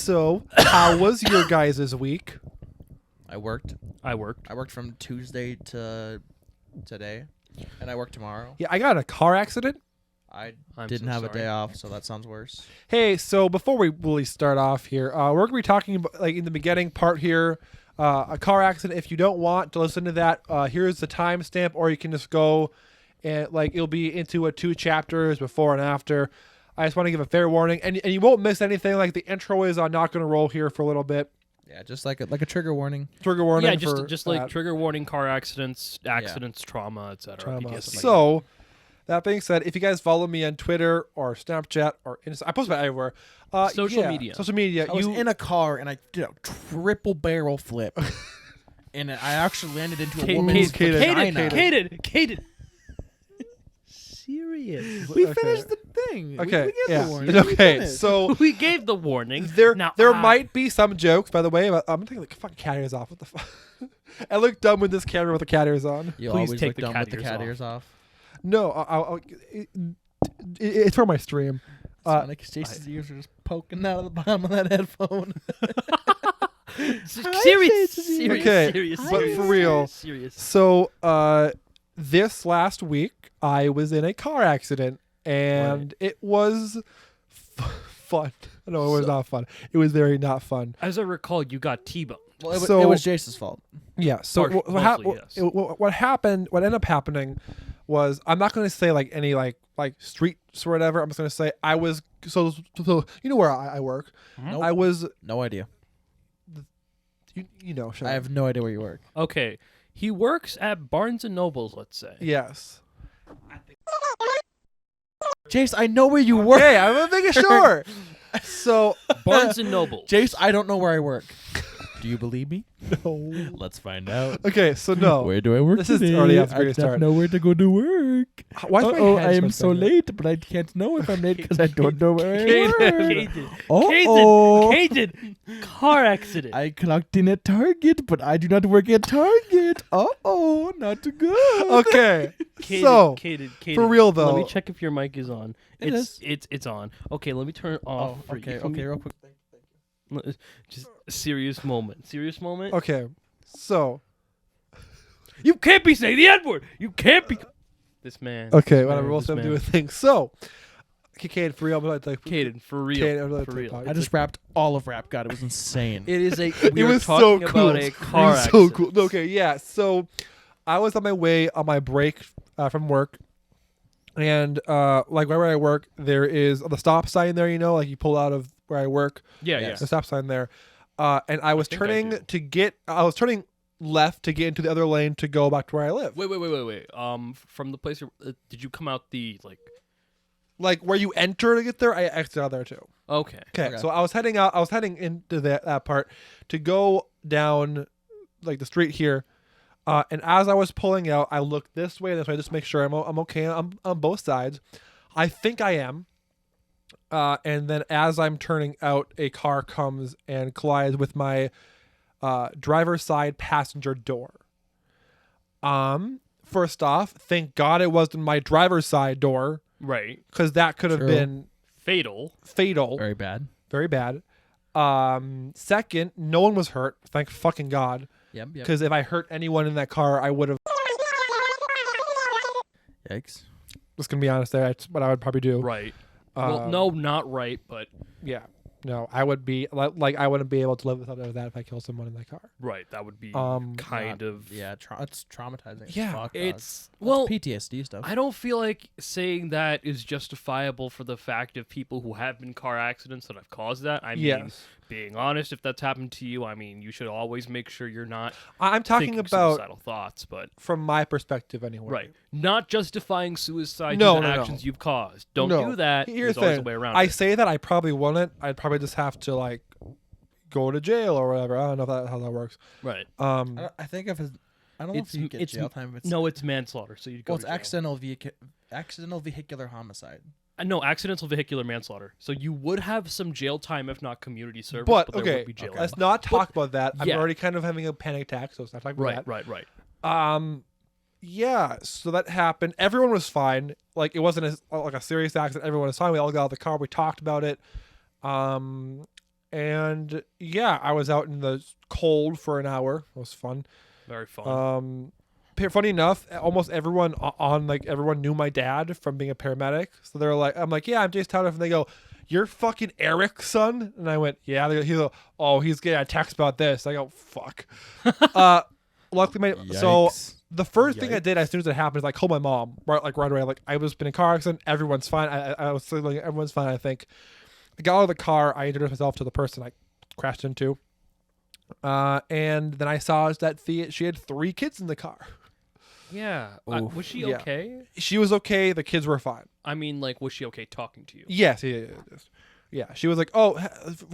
So, how was your guys' week? I worked from Tuesday to today, and I work tomorrow. Yeah, I got in a car accident. I I'm didn't so have a sorry. day off, so that sounds worse. Hey, so before we really start off here, we're going to be talking about, like, in the beginning part here, a car accident. If you don't want to listen to that, here's the timestamp, or you can just go and, like, it'll be into 2 chapters before and after. I just want to give a fair warning, and you won't miss anything. Like, the intro is not going to roll here for a little bit. Yeah, just like a trigger warning. Trigger warning. Yeah, for just like that. trigger warning, car accidents, trauma, etc. Trauma. PTSD. So, that being said, if you guys follow me on Twitter or Snapchat or Insta, I post about everywhere. Social Social media. I was in a car and I did a triple barrel flip, and I actually landed into a woman's vagina. Caden. Serious. We finished the thing. Okay, we gave yeah. the warning. Okay, so We gave the warning. there Now, might be some jokes, by the way. But I'm taking the fucking cat ears off. What the fuck? I look dumb with this camera with the cat ears on. You Please always take look the dumb cat with the ears cat off. ears off. No, it's for my stream. Sonic Jason's ears are just poking out of the bottom of that headphone. Serious. Okay, Serious. but for real. Serious. So, this last week I was in a car accident, and it was fun. No, it was not fun. It was very not fun. As I recall, you got T-boned. Well, it So- was Jace's fault. Yeah. So Mostly, yes. what happened? What ended up happening was, I'm not going to say like any like streets or whatever. I'm just going to say I was so you know where I work. Nope. I was No idea. you know. Sure. I have no idea where you work. Okay. He works at Barnes & Nobles, let's say. Yes. Jace, I know where you work. Okay, I'm making sure. So Barnes & Nobles. Jace, I don't know where I work. Do you believe me? no. Let's find out. Okay, so no. Where do I work This is today? already off to a I great start. don't know where to go to work. Why is my Uh-oh, head I am so big? late, but I can't know if I'm late because I don't know where I work. Caden. Uh-oh. Caden. Car accident. I clocked in at Target, but I do not work at Target. Uh-oh, not good. Okay. Caden, So Caden, for real, though. Let me check if your mic is on. It It's on. Okay, let me turn it off. Oh, okay, real quick. Just a serious moment. Serious moment. Okay. So You can't be saying the N-word. You can't be. This man. okay, this whatever. man, We'll this still do man. a thing. So, Caden, for real, like Caden, for real. Caden, I'm for like, real. I just rapped all of Rap God. It was insane. It is a. We it are was so talking cool. about a It car was so accident. cool. Okay, yeah. So, I was on my way on my break from work, and like where I work, there is the stop sign there. You know, like you pull out of where I work. Yeah, Yes. The stop sign there. And I was think I turning do. I was turning left to get into the other lane to go back to where I live. Wait. From the place, did you come out the Like where you enter to get there, I exited out there too. Okay. Okay, so I was heading out. I was heading into that part to go down, like the street here. And as I was pulling out, I looked this way and this way just to make sure I'm okay. I'm on both sides. I think I am. And then as I'm turning out, a car comes and collides with my driver's side passenger door. First off, thank God it wasn't my driver's side door, Right. because that could have True. been Fatal. fatal. Very bad. Very bad. Second, no one was hurt. Thank fucking God. Yep. Because if I hurt anyone in that car, I would have. Yikes. Just gonna be honest, there. That's what I would probably do. Right. Well, no, not right, but Yeah. No, I would be like I wouldn't be able to live without that if I kill someone in that car. right. That would be Not- kind of. Yeah, it's traumatizing. Yeah, Fuck, It's dog. well. That's PTSD stuff. I don't feel like saying that is justifiable for the fact of people who have been car accidents that have caused that. I mean, Yes. being honest, if that's happened to you, I mean, you should always make sure you're not I'm talking thinking about suicidal thoughts, but from my perspective anyway. right, not justifying suicide No, due to no, no. actions you've caused. Don't No. do that. Here's There's always the a thing. way around I it. say that I probably wouldn't. I'd probably just have to like go to jail or whatever. I don't know how that works. Right. I think if I don't know if you get jail time. If it's, No, it's manslaughter. So you go. well, it's to jail. accidental vehicular homicide. No, accidental vehicular manslaughter. So you would have some jail time, if not community service. But there okay, would be jail let's time. not talk about that. I'm yeah. already kind of having a panic attack, so let's not talk about Right. that. Yeah, so that happened. Everyone was fine. Like it wasn't like a serious accident. Everyone was fine. We all got out of the car. We talked about it. And yeah, I was out in the cold for an hour. It was fun. Very fun. Funny enough, almost everyone everyone knew my dad from being a paramedic. So they're like, I'm like, yeah, I'm Jace Towner. And they go, you're fucking Eric's son? And I went, yeah. He go, oh, he's getting a text about this. I go, fuck. Luckily, so the first thing I did as soon as it happened is like call my mom right away. Like I was been in a car accident. Everyone's fine. I was like, everyone's fine. I think. I got out of the car. I introduced myself to the person I crashed into. And then I saw that she had 3 kids in the car. Yeah. Was she Yeah. okay? She was okay. The kids were fine. I mean, like, was she okay talking to you? Yes. Yeah. She was like, oh,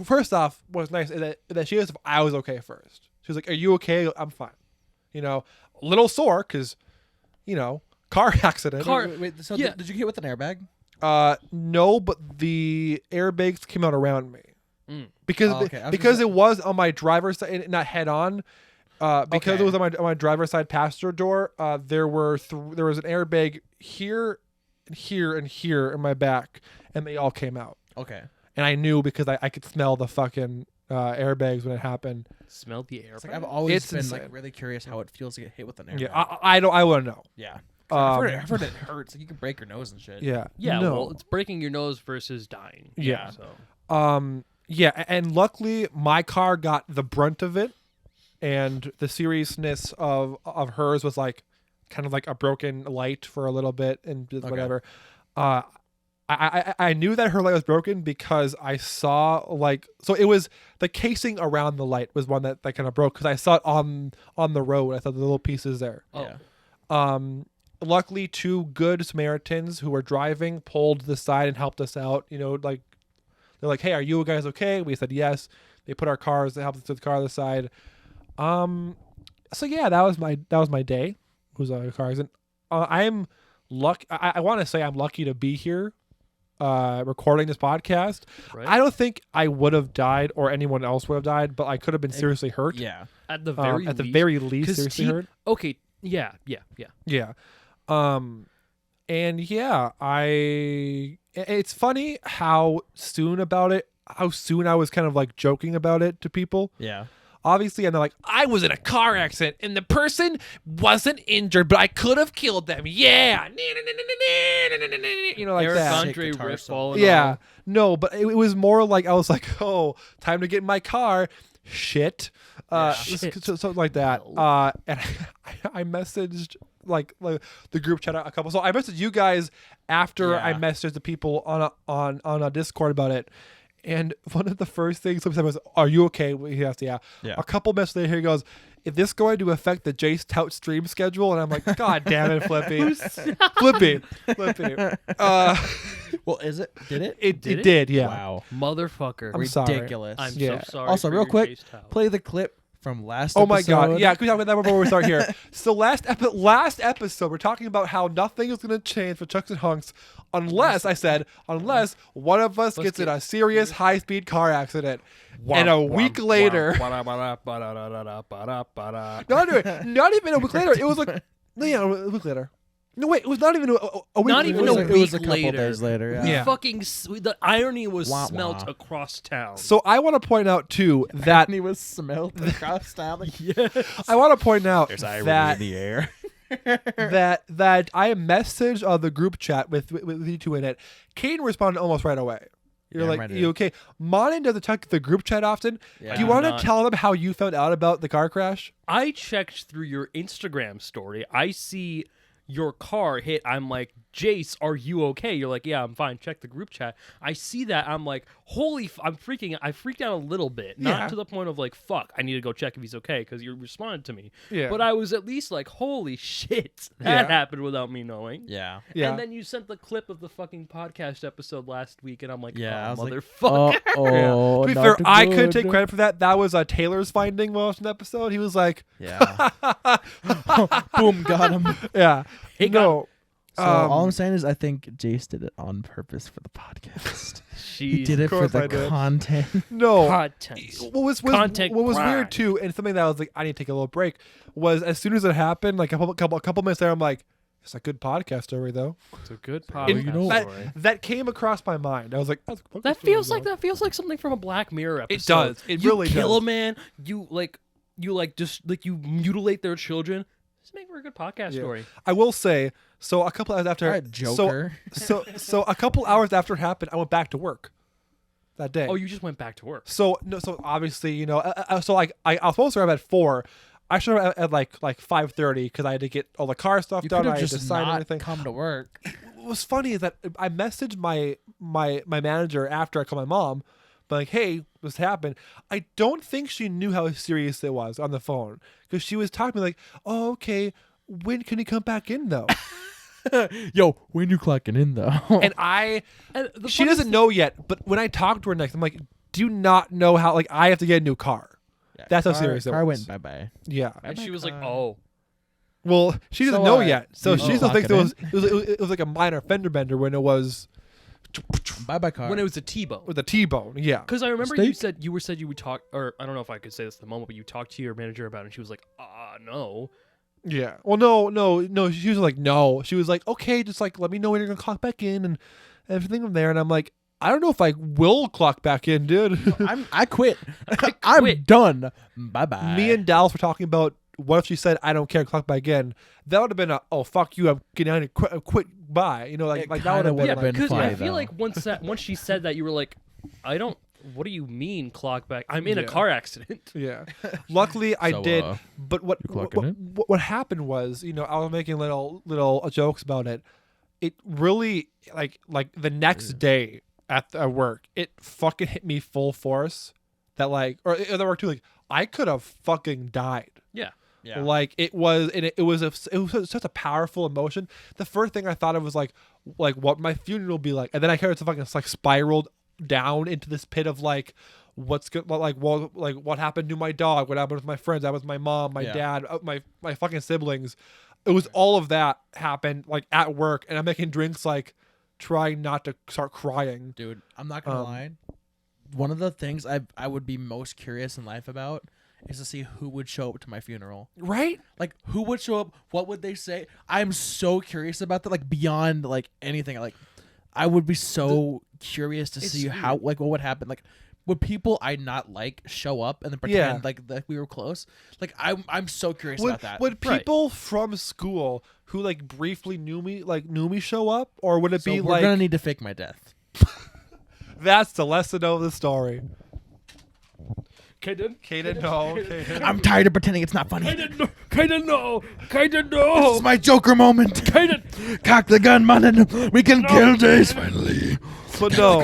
first off, what's nice is that she asked if I was okay first. She was like, are you okay? I'm fine. You know, a little sore because, you know, car accident. Wait, so Yeah. did you get hit with an airbag? No, but the airbags came out around me. Because okay. because it was on my driver's side, not head on. Because it was on my driver's side passenger door. There was an airbag here, and here, and here in my back, and they all came out. Okay. And I knew because I could smell the fucking airbags when it happened. Smelled the air. It's like I've always It's been insane. like really curious how it feels to get hit with an airbag. Yeah, I want to know. Yeah. Um, I've heard it hurts. Like you can break your nose and shit. Yeah. Yeah, No. well, it's breaking your nose versus dying. Yeah. So. Yeah, and luckily my car got the brunt of it, and the seriousness of hers was like kind of like a broken light for a little bit and just whatever. I knew that her light was broken because I saw so it was the casing around the light was one that kind of broke because I saw it on the road. I saw the little pieces there. Oh. Yeah. Luckily, 2 good Samaritans who were driving pulled to the side and helped us out. You know, like they're like, "Hey, are you guys okay?" We said yes. They put our cars. They helped us to the car on the side. So yeah, that was my day. It was a car accident. I'm lucky. I want to say I'm lucky to be here, recording this podcast. Right. I don't think I would have died or anyone else would have died, but I could have been seriously hurt. Yeah. At the very at the least. very least, 'Cause seriously hurt. Okay. Yeah. Yeah. And yeah, it's funny how soon I was kind of like joking about it to people. Yeah. Obviously, and they're like, I was in a car accident and the person wasn't injured, but I could have killed them. Yeah. You know, like Eric that. Andre Sick guitar riff solo. falling Yeah. off. No, but it was more like I was like, oh, time to get in my car. Shit. Shit. Something like that. No. And I messaged like the group chat a couple. So I messaged you guys after I Yeah. messaged the people on a Discord about it. And one of the first things somebody said was, "Are you okay?" He asked, "Yeah." Yeah. A couple messages later, he goes, "Is this going to affect the Jace Tout stream schedule?" And I'm like, "God damn it, Flippy, Flippy." Well, is it? Did it? It Did it? did, yeah. Wow. Mother-fucker. I'm sorry. Ridiculous. I'm Yeah. so sorry. Also, for real your quick, Jace Tout. play the clip from last Oh my god, episode. yeah. Can we talk about that before we start here? So last episode, we're talking about how nothing is going to change for Chucks and Hunks unless one of us gets in a serious high-speed car accident, and a week later, not even a week later, it was like, a week later. No, wait, it was not even a week. Not later. even It was a it was week a couple later. days later. Yeah. Yeah. The irony was Wah, smelt wah. across town. So I want to point out too that And he was smelled across town. Like, I want to point out there's irony that in the air. that I messaged the group chat with you two in it. Caden responded almost right away. You're Yeah, like, right, you okay? Manan doesn't check the group chat often. Yeah. Do you want to Not- tell them how you found out about the car crash? I checked through your Instagram story. I see your car hit. I'm like, Jace, are you okay? You're like, yeah, I'm fine. Check the group chat. I see that. I'm like, I freaked out a little bit. Not Yeah. to the point of like, fuck, I need to go check if he's okay because you responded to me. Yeah. But I was at least like, holy shit, that Yeah. happened without me knowing. Yeah. Yeah. And then you sent the clip of the fucking podcast episode last week, and I'm like, Yeah, I oh, was like, motherfucker. Oh, To be fair, I couldn't take credit for that. That was Taylor's finding while watching the episode. He was like, Yeah. Boom, got him. yeah. He got- No. So all I'm saying is I think Jace did it on purpose for the podcast. He Jeez. did it for course I the did. content. No. Content. What was Content weird grind. too, and something that I was like, I need to take a little break, was as soon as it happened, like a couple minutes there, I'm like, It's a good podcast story, though. It's a good And podcast story. that came across my mind. I was like, "That's a podcast That story, feels though." like something from a Black Mirror episode. It does. It you really kill does. a man. You mutilate their children. Just make for a good podcast Yeah. story. I will say, so a couple hours after, All right, Joker. so a couple hours after it happened, I went back to work that day. Oh, you just went back to work. So obviously, you know, so like I was supposed to arrive at 4. I showed up at like 5:30 because I had to get all the car stuff You done. could I have had to just sign not everything. come to work. What was funny is that I messaged my manager after I called my mom, but like, hey, what's happened? I don't think she knew how serious it was on the phone because she was talking to me like, oh, okay, when can he come back in though? Yo, when you clocking in though? And she doesn't know yet, but when I talked to her next, I'm like, do you not know how, like, I have to get a new car. Yeah, That's how serious it car was. went bye-bye. Yeah. And she was like, car. "Oh, Well, she doesn't So, know yet, so you she still thinks clock it was like a minor fender bender when it was Bye-bye car. when it was a T-bone." with a T-bone. Yeah. Because I remember Mistake? you said you would talk, or I don't know if I could say this at the moment, but you talked to your manager about it, and she was like, no. Yeah. Well, no. She was like, no. She was like, okay, just like let me know when you're gonna clock back in and everything from there. And I'm like, I don't know if I will clock back in, dude. I quit. quit. I'm done. Bye-bye. Me and Dallas were talking about what if she said I don't care, clock back in. That would have been a fuck you, I'm getting out and quit bye. You know, like It that would have kinda been, would've like, been Because funny, I feel though. like once she said that, you were like, I don't. What do you mean clock back? I'm in a Yeah. car accident. Yeah. Luckily, I So, did. But what you clocking in? what happened was, you know, I was making little jokes about it. It really like the next day at work, it fucking hit me full force. That like, or at work too. Like I could have fucking died. Yeah. Yeah. Like it was, and it was such a powerful emotion. The first thing I thought of was like what my funeral will be like, and then I heard it's fucking like spiraled down into this pit of like what's good, like what happened to my dog, what happened with my friends, that was my mom, my dad, my fucking siblings. It was all of that happened like at work, and I'm making drinks like trying not to start crying. Dude, I'm not gonna lie. One of the things I would be most curious in life about is to see who would show up to my funeral. Right? Like, who would show up? What would they say? I'm so curious about that. Like, beyond like anything. Like, I would be so curious to see how like what would happen. Like, would people I not like show up and then pretend like we were close? Like, I'm so curious about that. Would people from school who like briefly knew me show up, or would it So be we're like gonna need to fake my death. that's the lesson of the story? Kaden? Kaden, no. Kaden. I'm tired of pretending it's not funny. Kaden, no. Kaden, no. Kaden, This no. is my Joker moment. Kaden. Cock the gun, Manan. We can kill Jace finally. But no,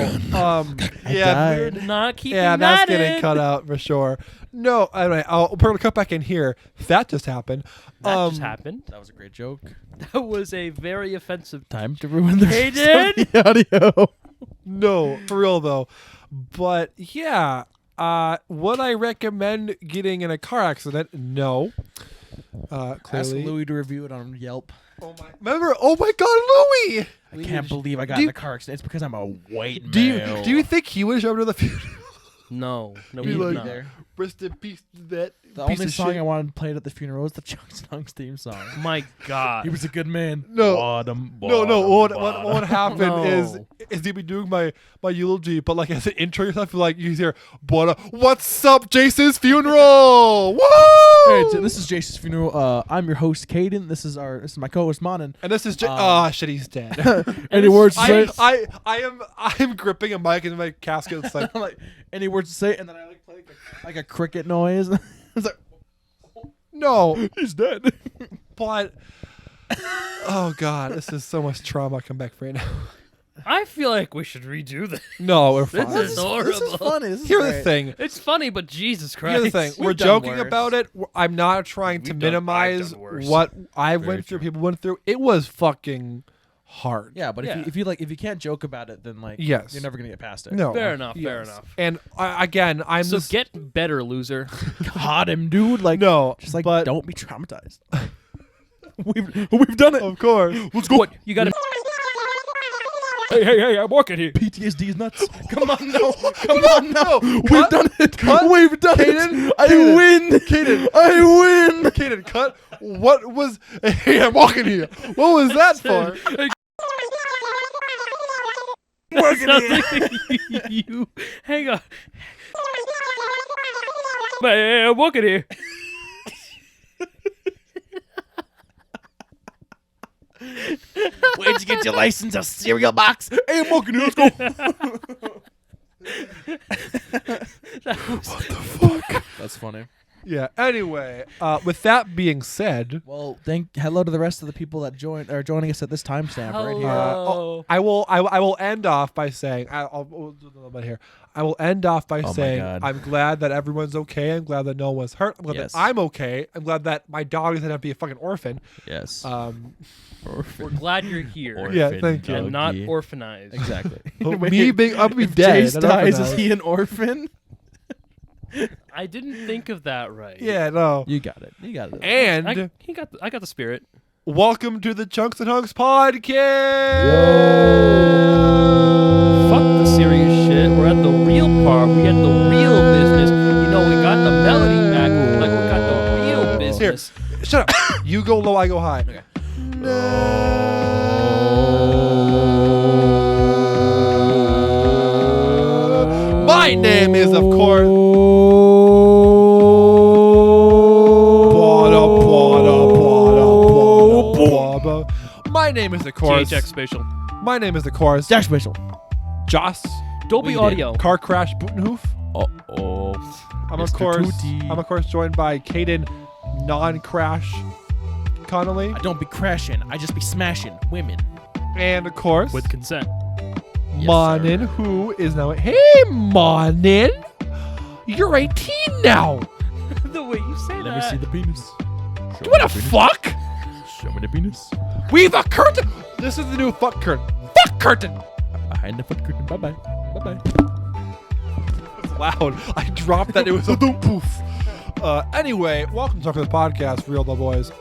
yeah, died. weird. Not keeping Yeah, that that's getting in. cut out for sure. No, anyway, we're gonna cut back in here. That just happened. That just happened. That was a great joke. That was a very offensive. Time to ruin the Kaden? audio. No, for real though. But yeah, would I recommend getting in a car accident? No. Ask Clearly. Louis to review it on Yelp. Oh my! Remember? Oh my God, Louis! I can't believe I got do in you- a car accident. It's because I'm a white Do male. you think he would show up to the funeral? No, Be we like, not. there. Rest in peace, that The piece only of song shit. I wanted played at the funeral was the Chung Stunks theme song. My God. He was a good man. No. Bottom, No, bottom, what bottom. happened No. is he'd be doing my eulogy, but like as an intro or something, like you hear, what's up, Jace's funeral? Woo! Hey, this is Jace's funeral. I'm your host, Caden. This is my co-host, Manan. And this is shit, he's dead. Any words to say? I am gripping a mic in my casket. It's like, I'm like, any words to say? And then I like play like a cricket noise. It's like, no, he's dead. but oh God, this is so much trauma come back right now. I feel like we should redo this. No, we're This fine. is horrible. This is funny. This is Here's the great. thing. It's funny, but Jesus Christ. Here's the thing. We're We've done joking worse. about it. I'm not trying to I've done minimize worse. what I Very went through, true. people went through. It was fucking hard. Yeah, but Yeah. if you can't joke about it, then like Yes. you're never gonna get past it. No. Fair enough, fair Yes. enough. And again, I'm So just get better, loser. Caught him, dude. Like no, just like but don't be traumatized. we've done it. of course. Let's go. What? You gotta. Hey, I'm walking here. PTSD is nuts. Come on, no. Come on, no. We've Cut. done it. Cut. We've done Caden. it. I Caden. win. Caden. I win. Kaden, cut. What was? Hey, I'm walking here. What was that for? Sounds like you. Hang on. Man, I'm walking here. Where'd you get your license? A cereal box? Hey, I'm walking here. Let's go. What the fuck? That's funny. Yeah. Anyway, with that being said, Well, hello to the rest of the people that are joining us at this timestamp right here. Hello. I will end off by saying we'll do a little bit here. I will end off by my saying God. I'm glad that everyone's okay. I'm glad that no one's hurt. I'm glad Yes. that I'm okay. I'm glad that my dog doesn't have to be a fucking orphan. Yes. We're glad you're here. Orphan Yeah, thank you. And not doggy. orphanized. Exactly. I'll be dead. Jace not dies, is orphanized. he an orphan? I didn't think of that right. Yeah, no. You got it. You got it. And I got the spirit. welcome to the Chunks and Hunks podcast. Fuck the serious shit. We're at the real part. We get the real business. You know, we got the melody back. Like we got the real business. Shut up. You go low, I go high. Okay. My name is, of course. My name is, of course. THX Spatial. My name is, of course. Dash Special. Joss. Dolby We did. Audio. Car Crash Butenhoof. Uh-oh. I'm Mr. of course joined by Caden Non-Crash Connolly. I don't be crashing. I just be smashing women. And of course With consent. Yes, Manan, sir. who is now Hey Manan, you're 18 now. The way you say Let me see the penis. Show What me the penis. fuck? Show me the penis. We've a curtain. This is the new fuck curtain. Fuck curtain. Behind the foot curtain. Bye-bye. Bye-bye. It's loud. I dropped that. It was a poof. Anyway, welcome to Talk to the Podcast, Real Love Boys.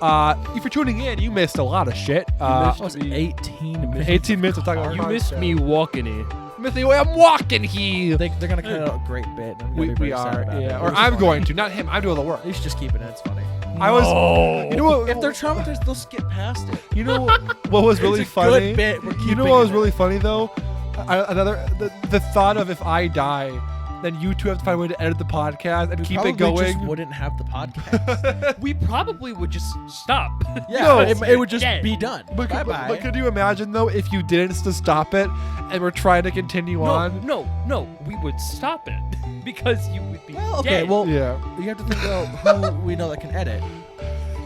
If you're tuning in, you missed a lot of shit. That was 18 minutes. 18 minutes of talking about You podcast. missed me walking here. Missed the way I'm walking here. They're going to cut out a great bit. and I'm gonna be We very are, sad about it. yeah. It Or was I'm funny. going to, not him. I'm doing the work. You should just keep it in. It's funny. I was. You know what? If they're traumatized, they'll skip past it. You know what was really It's a funny? good bit. We're You know keeping what was it. really funny though? The thought of if I die, then you two have to find a way to edit the podcast and We keep probably it going. just wouldn't have the podcast. We probably would just stop. Yeah, No. it would just Dead. be done. But Bye-bye. but could you imagine though if you didn't to stop it and we're trying to continue on? No, we would stop it because you would be Well, okay, dead. well, Yeah. you have to think about who we know that can edit.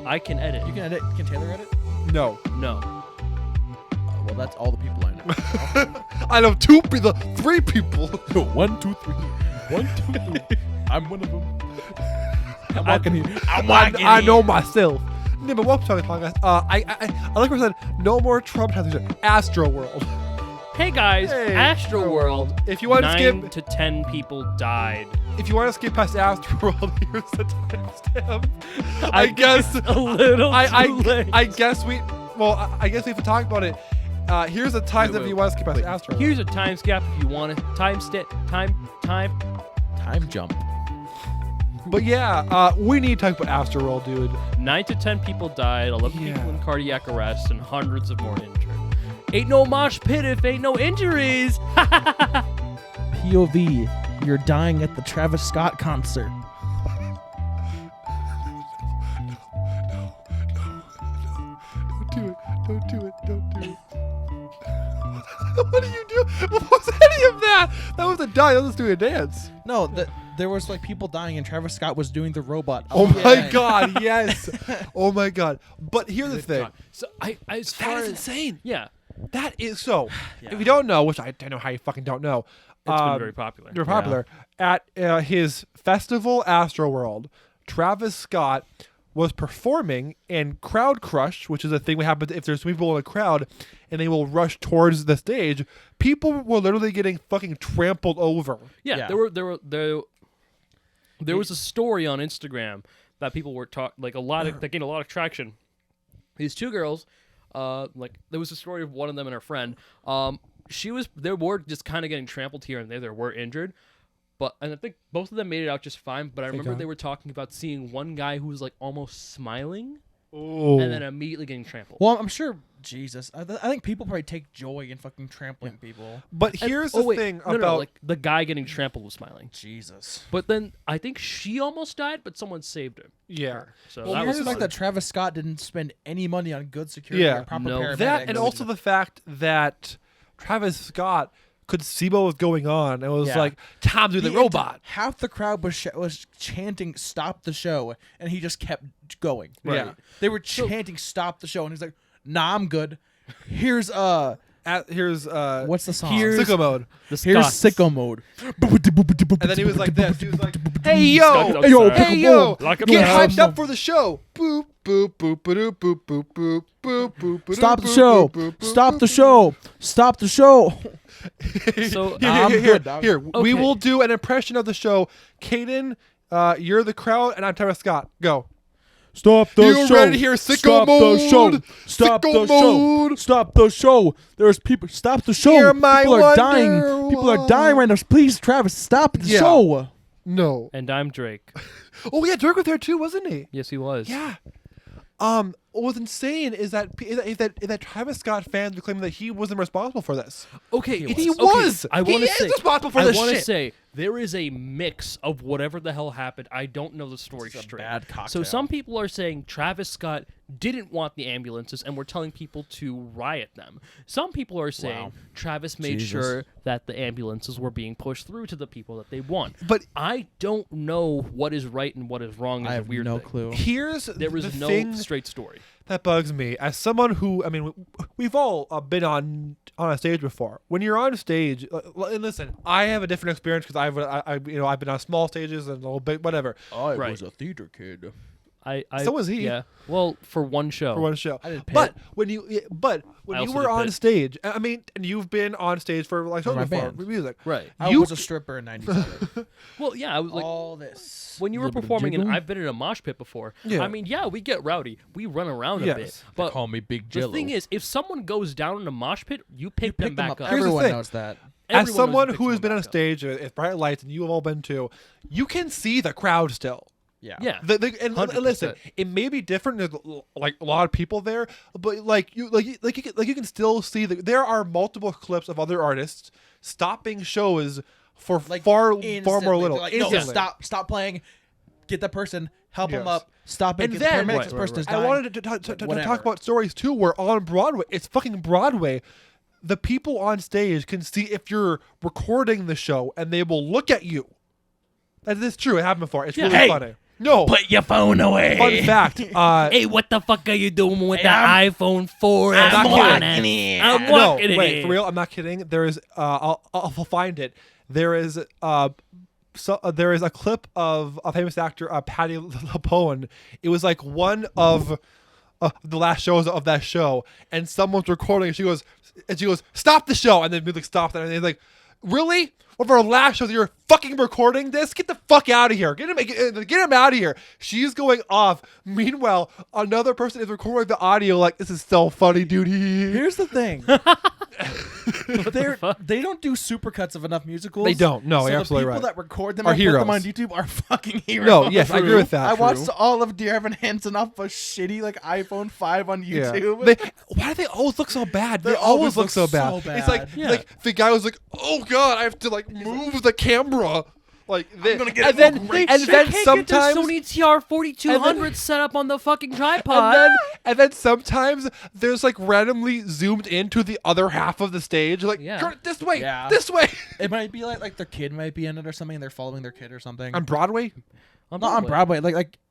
I can edit. You can edit. Can Taylor edit? No. No. Well, that's all the people I know. I know three people. 1, 2, 3. 1, 2, 3. I'm one of them. I'm walking here. I'm walking I know myself. Yeah, but welcome to the podcast. I like what I said. No more Trump transition. Astroworld. Hey guys, Hey, Astroworld. If you want to 9 skip, to 10 people died. if you want to skip past Astroworld, here's the timestamp. I guess. A little too late. I guess we. Well, I guess we have to talk about it. Here's a timestamp if you want to skip past Astroworld. Here's a time skip if you want to. Time. Time jump. But yeah, we need to talk about Astroworld, dude. 9 to 10 people died, 11 Yeah. people in cardiac arrest, and hundreds of more injured. Ain't no mosh pit if ain't no injuries. POV. You're dying at the Travis Scott concert. Don't do it. What do you do? What was any of that? That was a die. That was doing a dance. No, there was like people dying, and Travis Scott was doing the robot. Oh my yeah. god, yes. Oh my god. But here's the thing. God. So I as far That is as insane. yeah, That is so. Yeah. If you don't know, which I don't know how you fucking don't know, it's been very popular. Very popular. At his festival Astroworld, Travis Scott was performing, and crowd crush, which is a thing that happens if there's people in a crowd and they will rush towards the stage. People were literally getting fucking trampled over. Yeah, Yeah. there was a story on Instagram that people were that gained a lot of traction. These two girls, there was a story of one of them and her friend. They were just kind of getting trampled here and there. They were injured, and I think both of them made it out just fine. But I remember God. they were talking about seeing one guy who was like almost smiling Oh. and then immediately getting trampled. Well, I'm sure. Jesus, I think people probably take joy in fucking trampling people. But here's the thing no, about like the guy getting trampled was smiling. Jesus. But then I think she almost died, but someone saved her. yeah. So Well, that here's was the fact fun. that Travis Scott didn't spend any money on good security Yeah. or proper No. paramedics. That and also the fact that Travis Scott could see what was going on. It was Yeah. like time to do the robot. Half the crowd was chanting "Stop the show," and he just kept going. Right. Yeah. They were chanting "Stop the show," and he's like, "Nah, I'm good." Here's Here's what's the song? Sicko mode. The Here's Scots. sicko mode. And then he was like this. He was like, "Hey yo, Scott outside. hey yo, Lock him get down. hyped up for the show." Boop boop boop boop boop boop boop boop boop. Stop the show! Stop the show! Stop the show! So I'm Here, good, dog. here. We Okay. will do an impression of the show. Caden, you're the crowd, and I'm Travis Scott. Go. Stop the You show! ready to hear sicko Stop mode? the show! Stop Sicko the show! mode. Stop the show! There's people. Stop the show! Hear my People are dying. wonder People are dying right now. Please, Travis, stop the Yeah. show! No. and I'm Drake. Oh yeah, Dirk was there too, wasn't he? Yes, he was. Yeah. What was insane is that Travis Scott fans were claiming that he wasn't responsible for this. Okay, He okay, was. I want He to is say. responsible for I this want to shit. say there is a mix of whatever the hell happened. I don't know the story It's a straight. bad cocktail. So some people are saying Travis Scott didn't want the ambulances and were telling people to riot them. Some people are saying Wow. Travis made Jesus. sure that the ambulances were being pushed through to the people that they want. But I don't know what is right and what is wrong. Is I a have weird no thing. clue. here's There is the no thing straight story. that bugs me. As someone who, I mean, we've all been on a stage before. When you're on stage, and listen, I have a different experience because I've been on small stages and a little bit whatever I Right. was a theater kid. I So was he. Yeah. Well, for one show. for one show. I did But Pit. when you I also were did on Pit. stage, I mean, and you've been on stage for like For my before band. for music, Right. I You was a stripper in '97. Well, yeah. I was like, All this. when you were Little bit of performing, and jiggle. I've been in a mosh pit before. Yeah. I mean, yeah, we get rowdy. We run around a Yes. bit. But call me Big the Jello. thing is, if someone goes down in a mosh pit, you pick, Pick them back up. Here's the Everyone thing. knows that. As Everyone knows someone to pick who has someone been on back up. stage with bright lights, and you have all been too, you can see the crowd still. Yeah. Yeah. And 100%. listen, it may be different. There's like a lot of people there, but you can still see that there are multiple clips of other artists stopping shows for far more Instantly. little. They're like, no, Instantly. stop playing. Get that person. Help Yes. him up. Stop it. And Get then the paramedics. This person is I dying. wanted to talk Whatever. about stories too, where on Broadway, it's fucking Broadway. The people on stage can see if you're recording the show, and they will look at you. That is true. It happened before. It's Yeah. really Hey, funny. No. Put your phone away. Fun fact. Hey, what the fuck are you doing with Hey, the I'm- iPhone 4? I'm I'm walking in. I'm No, walking in. wait, for real. I'm not kidding. There is. I'll find it. There is. There is a clip of a famous actor, Patti LuPone. It was like one of the last shows of that show, and someone's recording. And she goes, "Stop the show!" And then music stopped, and they're like, "Really? One of our last shows, you're fucking recording this? Get the fuck out of here! Get him out of here!" She's going off. Meanwhile, another person is recording the audio. Like, this is so funny, dude. Here's the thing. They don't do supercuts of enough musicals. They don't. No, so you're absolutely the right. people that record them Are and put them heroes. on YouTube are fucking heroes. No, yes, I agree with that. I watched all of Dear Evan Hansen off a shitty iPhone 5 on YouTube. Why do they always look so bad? They They always always look look so so bad. It's like, bad. Yeah. like the guy was like, "Oh god, I have to like move the camera." Like, gonna get and it then all great and shit. then Can't sometimes get the Sony TR4200 set up on the fucking tripod. and then sometimes there's like randomly zoomed into the other half of the stage. Like, Yeah. "Turn it this way, Yeah. this way." It might be like their kid might be in it or something, and they're following their kid or something. On Broadway? Not on Broadway.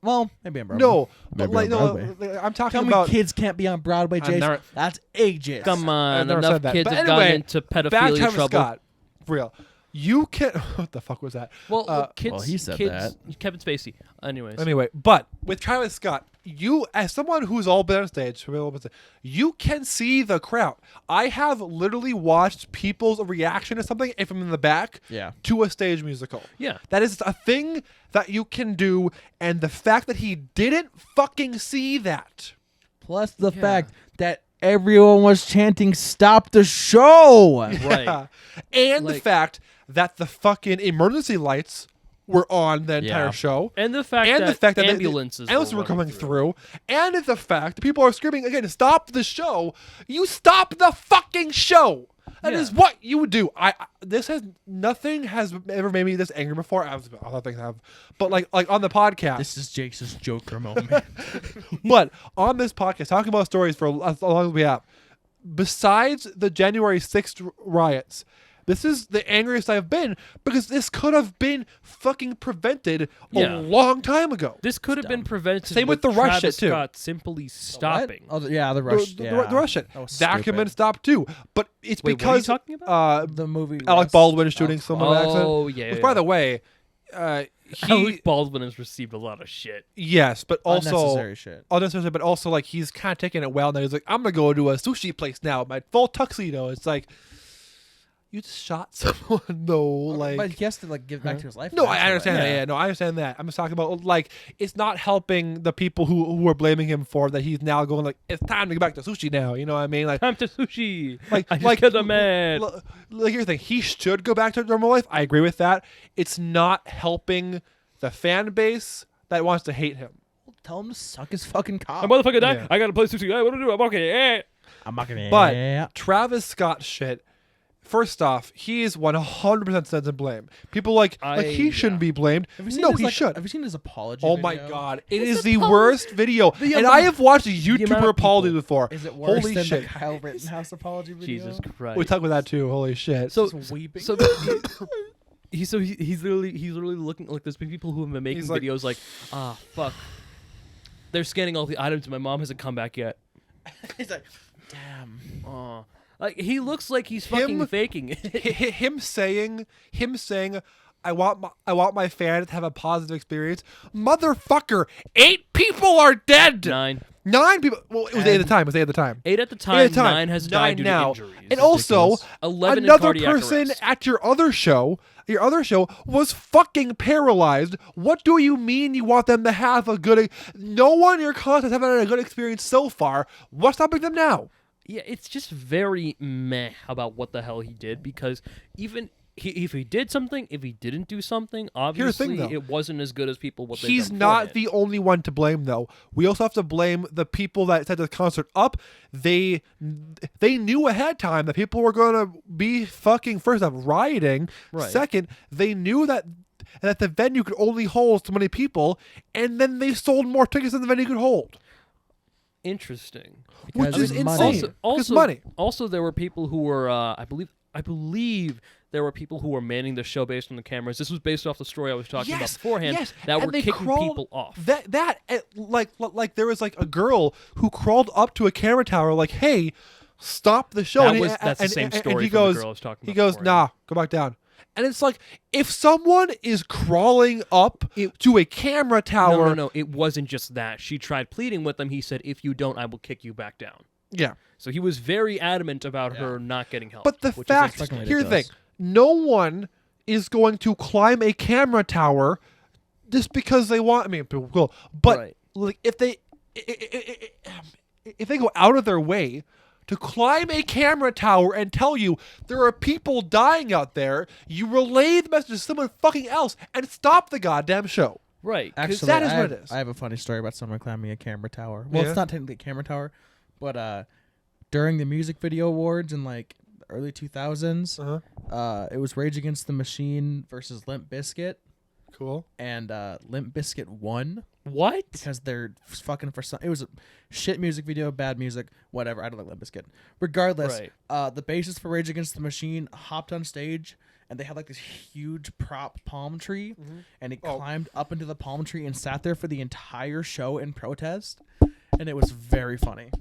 Well, maybe on Broadway. No, but Maybe like on no, Broadway. I'm talking Tell me about. kids can't be on Broadway, I've Jace. never- That's ages. Come I've on, never enough said that. kids But have anyway, gone into Back pedophilia Travis trouble. Scott, for real. You can. What the fuck was that? Well, kids. well, he said kids, Kevin Spacey. Anyways. Anyway, but with Travis Scott, you, as someone who's all been on stage, you can see the crowd. I have literally watched people's reaction to something if I'm in the back Yeah. to a stage musical. Yeah. That is a thing that you can do, and the fact that he didn't fucking see that. Plus the fact that everyone was chanting "Stop the show." Right. And the Like- fact that the fucking emergency lights were on the entire Yeah. show. And the fact that ambulances were coming through. And the fact that people are screaming again, stop the show. You stop the fucking show. That is what you would do. Nothing has ever made me this angry before. Other things have, but like on the podcast. This is Jace's Joker moment. But on this podcast, talking about stories for as long as we have, besides the January 6th riots, this is the angriest I've been because this could have been fucking prevented a long time ago. This could have been prevented. Same with the Rush Travis shit, too. Scott simply stopping. Oh, the Rush. The Rush shit. That was That could have been stupid. stopped too. But it's Wait, because what are you talking about? The movie. Alec Rush. Baldwin shooting someone by accident. Oh yeah. Which, yeah. by the way, Alec Baldwin has received a lot of shit. yes, but also Unnecessary shit. unnecessary, but also like he's kind of taking it well now. He's like, I'm gonna go to a sushi place now, my full tuxedo. It's like you just shot someone though, like. But he has to like give back to his life. No, I eventually. understand that. Yeah, no, I understand that. I'm just talking about like it's not helping the people who are blaming him for that. He's now going like it's time to get back to sushi now. You know what I mean? Like, Time to sushi. like, I just killed a man. Like here's the thing: he should go back to normal life. I agree with that. It's not helping the fan base that wants to hate him. Tell him to suck his fucking cock. I'm motherfucker died. Yeah. I gotta play sushi. What do I do? I'm okay. I'm not gonna. But Travis Scott shit. First off, he is 100% sense and blame. People like he shouldn't be blamed. No, he should. Have you seen his apology? Oh video? my god, it is the worst video. And I have watched a YouTuber apology before. Is it worse Holy than shit. the Kyle Rittenhouse apology video? Jesus Christ. We talk about that too. Holy shit. So Just weeping. So he's literally looking like there's been people who have been making He's like- videos like, fuck. They're scanning all the items and my mom hasn't come back yet. He's like, damn. Like he looks like he's fucking faking it. him saying, I want my fan to have a positive experience. Motherfucker, 8 people are dead. 9 people. Well, it was 8 at the time. 8 at the time. 8 at the 8 time. at the time. 9 has 9 died due now. to injuries. And also, Ridiculous. 11 in another cardiac person arrest. at your other show was fucking paralyzed. What do you mean you want them to have a good? No one in your content has had a good experience so far. What's stopping them now? Yeah, it's just very meh about what the hell he did because even if he did something, if he didn't do something, obviously though. it wasn't as good as people what they He's not the only one to blame, though. We also have to blame the people that set the concert up. They knew ahead of time that people were going to be fucking, first off, rioting. Right. Second, they knew that the venue could only hold so many people, and then they sold more tickets than the venue could hold. Interesting. Which is of money. insane. Because money. Also, there were people who were, I believe there were people who were manning the show based on the cameras. This was based off the story I was talking about beforehand. Yes, that and were they kicking crawled- people off. Like there was like a girl who crawled up to a camera tower like, "Hey, stop the show." That's the same story and he from goes, the girl I was talking about. He goes, beforehand. "Nah, go back down." And it's like, if someone is crawling up to a camera tower, No. It wasn't just that. She tried pleading with him. He said, "If you don't, I will kick you back down." yeah. So he was very adamant about her not getting help. But the which is fact, interesting. here's the thing: no one is going to climb a camera tower just because they want. I mean, people will, but Right. like if they go out of their way to climb a camera tower and tell you there are people dying out there, you relay the message to someone fucking else and stop the goddamn show. Right. 'cause Actually, that is I what have, it is. I have a funny story about someone climbing a camera tower. Well, Yeah. it's not technically a camera tower, but during the music video awards in like the early 2000s, it was Rage Against the Machine versus Limp Bizkit, Cool. and Limp Bizkit won What? because they're fucking for some. It was a shit music video, bad music, whatever. I don't like Limp Bizkit. Regardless, Right. the bassist for Rage Against the Machine hopped on stage. And they had like this huge prop palm tree, and he climbed up into the palm tree and sat there for the entire show in protest, and it was very funny.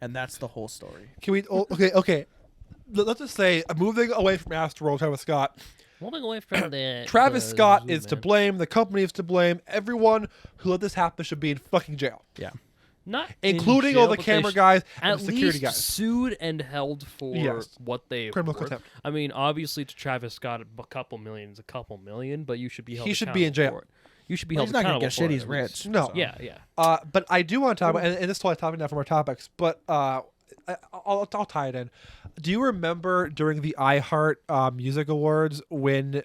And that's the whole story. Can we? Okay. Let's just say, moving away from Astroworld, Travis Scott. Moving away from the Travis the Scott Zoom, is to man. blame. The company is to blame. Everyone who let this happen should be in fucking jail, Yeah. Not including in all jail, the but camera they guys and at the security least guys. sued and held for Yes. what they Criminal were. contempt. I mean, obviously, to Travis Scott, a couple million is a couple million, but you should be held. He should be in accountable jail. for it. You should be Well, held he's not gonna accountable get for shit. it, He's at rich. least. No. Yeah. But I do want to talk about, and this is totally topic now from our topics, but I'll tie it in. Do you remember during the iHeart Music Awards when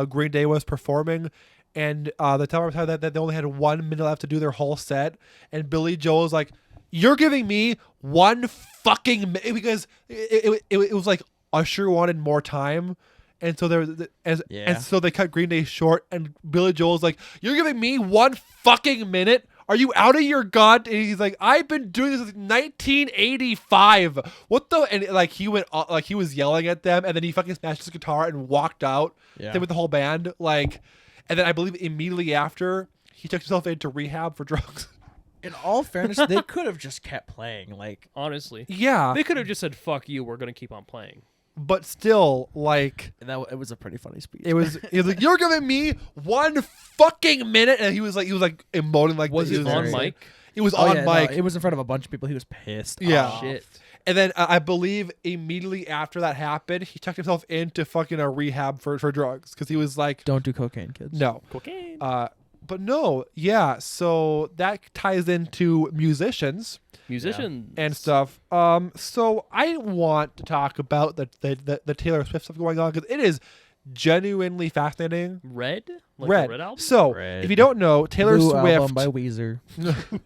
Green Day was performing, and the teleprompter said that they only had 1 minute left to do their whole set, and Billy Joel was like, "You're giving me 1 fucking minute," because it was like Usher wanted more time. And so and so they cut Green Day short, and Billy Joel's like, "You're giving me 1 fucking minute? Are you out of your god?" And he's like, "I've been doing this since 1985. What the?" And like he went like he was yelling at them, and then he fucking smashed his guitar and walked out. Yeah. Same with the whole band. Like, and then I believe immediately after he took himself into rehab for drugs. In all fairness, they could have just kept playing. Like, Honestly, Yeah, they could have just said, "Fuck you, we're gonna keep on playing." but still, like. it was a pretty funny speech. He was like, "You're giving me 1 fucking minute," and he was like emoting like Was he it on very- mic? It was Oh, on yeah, mic. No, it was in front of a bunch of people. He was pissed. Yeah. off. Shit. And then I believe immediately after that happened, he checked himself into fucking a rehab for drugs because he was like, Don't do cocaine, kids. no. Cocaine. But no, yeah. So that ties into musicians Musicians and stuff. So I want to talk about the Taylor Swift stuff going on because it is genuinely fascinating. Red? Like Red. the Red album? So Red. if you don't know, Taylor Blue Swift. album by Weezer. God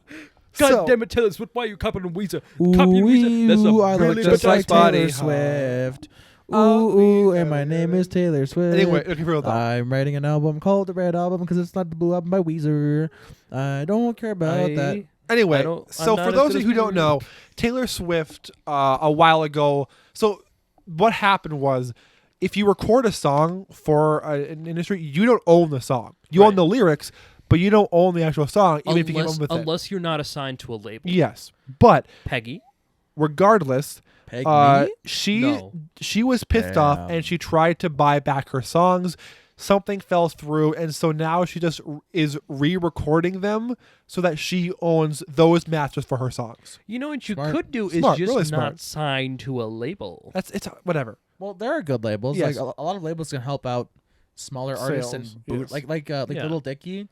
So- damn it, Taylor Swift, why are you copying Weezer? Ooh, Copying Weezer? That's a I really look just good like body. Taylor Swift. Oh, Ooh, and my name is Taylor Swift. Anyway, okay, for real though. I'm writing an album called The Red Album because it's not the Blue Album by Weezer. I don't care about that. Anyway, I'm so not for as those good of you as who don't Weezer. know, Taylor Swift a while ago. So what happened was, if you record a song for an industry, you don't own the song. You own Right. the lyrics, but you don't own the actual song, even if you came up with it. Unless you're not assigned to a label. Yes, but Peggy? regardless, Peg me? No. she was pissed off Damn. and she tried to buy back her songs. Something fell through, and so now she just is re-recording them so that she owns those masters for her songs. You know what you Smart. could do Smart, is just really not smart. signed to a label. It's whatever. Well, there are good labels. Yes. Like a lot of labels can help out smaller artists Sales, and boot. yes. Like Yeah. Little Dicky.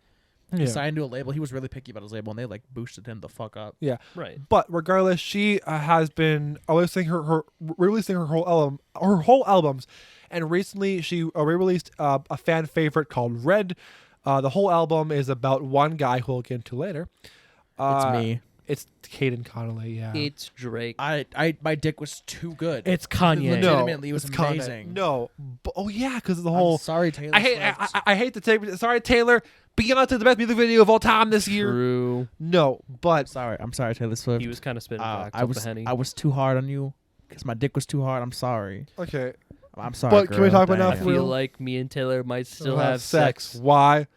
He Yeah. signed to a label. He was really picky about his label, and they like boosted him the fuck up. Yeah. Right. But regardless, she has been releasing her whole albums, and recently she re-released a fan favorite called Red. The whole album is about one guy who we'll get into later. It's me. It's Caden Connolly. Yeah. It's Drake. My dick was too good. It's Kanye. No, Legitimately, it was it's Kanye. amazing. No. Oh yeah, because the I'm whole. sorry, Taylor I hate. Swift. I hate to take. Sorry, Taylor. Beyonce, the best music video of all time this year. True. No, but I'm sorry, Taylor Swift. He was kind of spitting facts I off was the Henny. I was too hard on you because my dick was too hard. I'm sorry. okay. I'm sorry. But can we girl. talk about now I Damn. for feel real? like me and Taylor might still We'll have sex. Why?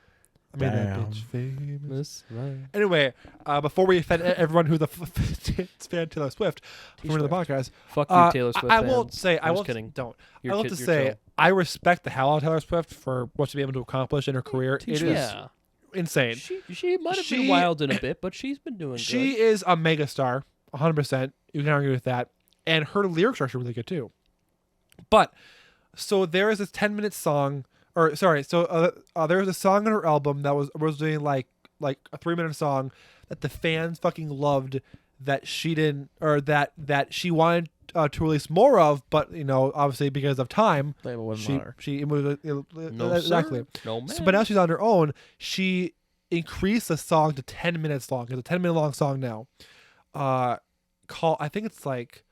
I made that Damn. bitch famous. Right. Anyway, before we offend everyone who's a fan of Taylor Swift from the podcast, Fuck you, Taylor Swift. I won't fans. say. I'm I just won't. kidding. Don't. You're I want kid- to you're say chill. I respect the hell out of Taylor Swift for what she's been able to accomplish in her career. It is Yeah. insane. She might have She- been wild in a bit, but she's been doing She good. is a megastar, 100%. You can argue with that. And her lyrics are actually really good too. But, so there is this 10-minute song, or sorry, so there was a song on her album that was originally like a 3-minute song that the fans fucking loved that she didn't, or that she wanted to release more of, but obviously because of time, Label wouldn't she let her. she it was, No, exactly. sir. No, man. So, but now she's on her own. She increased the song to 10 minutes long. It's a 10-minute long song now. I think it's like,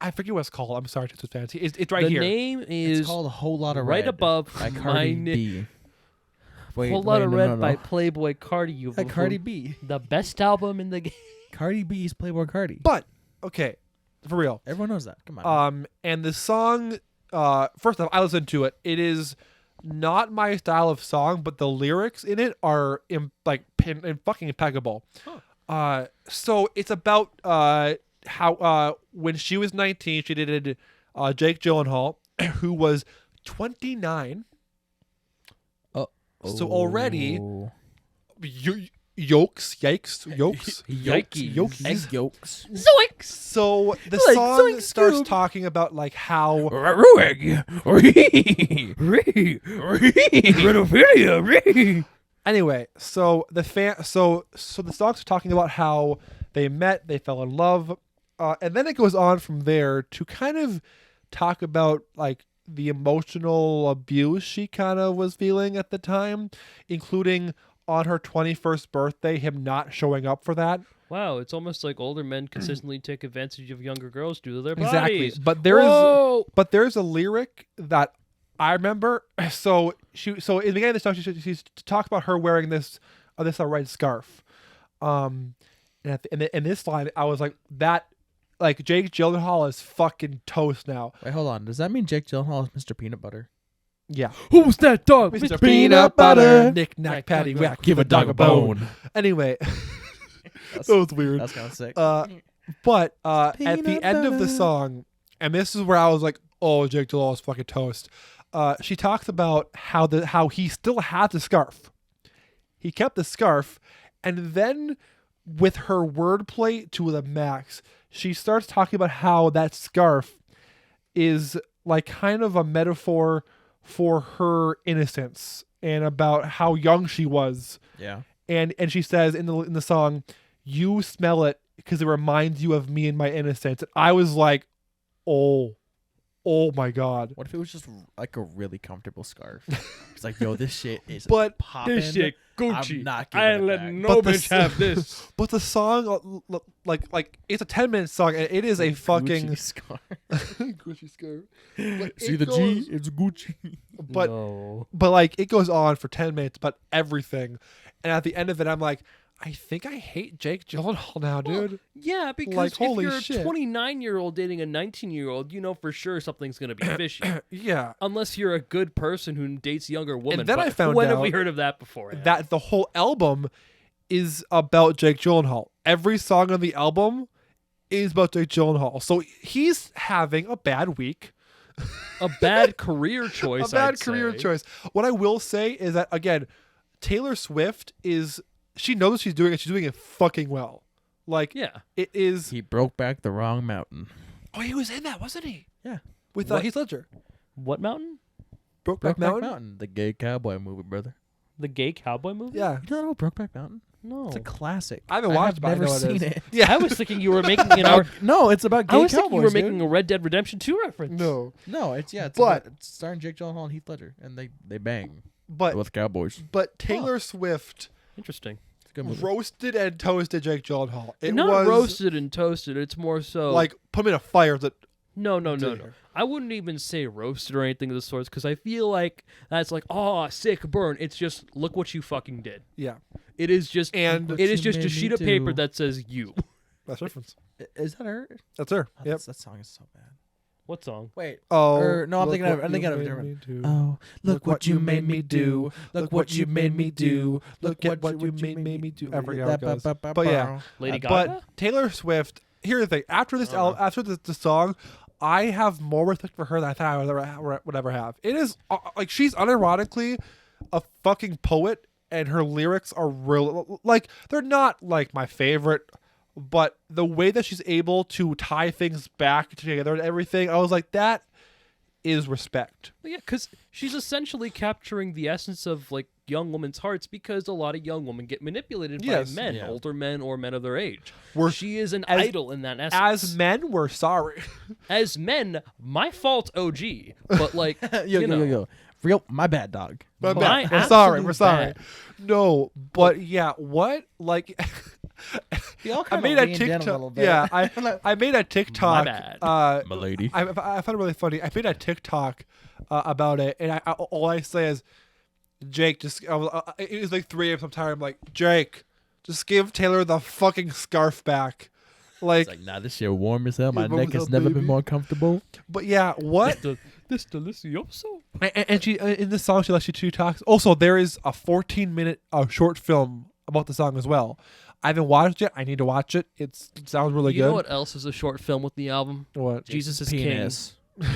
I forget what it's called. I'm sorry, it's fancy. It's right the here. name is It's called A Whole Lot of right Red above by my Cardi name. B. Wait, Whole Lot wait, of no, Red no, no. by Playboy Cardi. You By Cardi B. the best album in the game. Cardi B's Playboy Cardi. But okay, for real. Everyone knows that. Come on. And the song, first off, I listened to it. It is not my style of song, but the lyrics in it are fucking impeccable. So it's about how when she was 19, she dated Jake Gyllenhaal, who was 29. So already, yikes. Egg yolks. Zoinks! So the Like, song zoink, starts Scoob. talking about like how anyway, so the songs are talking about how they met, they fell in love, and then it goes on from there to kind of talk about like the emotional abuse she kind of was feeling at the time, including on her 21st birthday, him not showing up for that. Wow, it's almost like older men consistently take advantage of younger girls due to their Exactly. bodies. But Whoa! there's a lyric that I remember. So in the beginning of the song, she talks about her wearing this red scarf. And in this line, I was like, that, like, Jake Gyllenhaal is fucking toast now. Wait, hold on. Does that mean Jake Gyllenhaal is Mr. Peanut Butter? Yeah. Who's that dog? Mr. Peanut Butter. Knick knack patty whack. Give a dog a bone. Anyway, that was weird. That's kind of sick. But at the end of the song, and this is where I was like, oh, Jake Gyllenhaal is fucking toast. She talks about how he still had the scarf. He kept the scarf, and then with her wordplay to the max, she starts talking about how that scarf is like kind of a metaphor for her innocence and about how young she was. Yeah. And she says in the song, "You smell it because it reminds you of me and my innocence." And I was like, oh my God. What if it was just like a really comfortable scarf? It's like, yo, this shit is But popping. This shit Gucci. I'm not giving I it ain't back. letting no But the bitch have this. But the song, like it's a 10-minute song, and it is a fucking Gucci scarf. Gucci scarf. But See it the G? goes- It's Gucci. But No. like it goes on for 10 minutes, but everything, and at the end of it, I'm like, I think I hate Jake Gyllenhaal now, dude. Yeah, because Like, if holy you're shit. a 29-year-old dating a 19-year-old, you know for sure something's going to be fishy. Yeah. Unless you're a good person who dates younger women. then but I found when have we out heard of that before? That the whole album is about Jake Gyllenhaal. Every song on the album is about Jake Gyllenhaal. So he's having a bad week. A bad career choice, A bad I'd career say. choice. What I will say is that, again, Taylor Swift she knows what she's doing, and she's doing it fucking well. Like, Yeah. it is. He broke back the wrong mountain. Oh, he was in that, wasn't he? Yeah. With What? Heath Ledger. What mountain? Brokeback Mountain? The gay cowboy movie, brother. The gay cowboy movie? Yeah. You don't know Brokeback Mountain? No. It's a classic. I haven't watched it, but I I've never know what it seen is. it. Yeah. I was thinking you were making No, it's about gay I was cowboys. thinking you were dude. making a Red Dead Redemption 2 reference. No. No, it's But- about, it's starring Jake Gyllenhaal and Heath Ledger, and they bang But with cowboys. Taylor Swift Interesting. It's a good movie. roasted and toasted Jake Gyllenhaal. It Not was roasted and toasted. It's more so like put him in a fire that No. Digger. I wouldn't even say roasted or anything of the sorts because I feel like that's like, oh, sick burn. It's just look what you fucking did. yeah. It is just And- it is You just made a me sheet of paper do. that says you. That's the reference. Is that her? That's her. Oh, Yep. That song is so bad. What song? Wait. Oh no, I'm look thinking of- what I'm thinking you of a made different- me do. Oh, look what you made me do. Look what you made me do. Look at what you made me do. I forget how it goes. But yeah. Lady Gaga? But Taylor Swift, here's the thing. After this album, after the song, I have more respect for her than I thought I would ever have. It is like she's unironically a fucking poet, and her lyrics are real. Like they're not like my favorite, but the way that she's able to tie things back together and everything, I was like, that is respect. Yeah, because she's essentially capturing the essence of like young women's hearts because a lot of young women get manipulated Yes. by men, Yeah. older men or men of their age. We're- She is an as- idol in that essence. As men, we're sorry. As men, my fault, OG. But like, Yo. Real, my bad, dog. My My bad. We're sorry. absolute We're sorry. bad. No, but yeah, what? Like, We all I kinda made a leaned in a little TikTok. bit. Yeah, I made a TikTok. bad. My lady. I found it really funny. I made a TikTok about it, and all I say is, Jake, just it was like 3 a.m. sometime. I'm like, Jake, just give Taylor the fucking scarf back. Like, It's like, nah, this shit warm as hell. My warm neck as has hell, never baby. been more comfortable. but yeah, what? This delicioso. And she in the song she talks. Also, there is a 14-minute short film about the song as well. I haven't watched it. I need to watch it. It sounds really You good. know what else is a short film with the album? What? Jesus is Penis. King.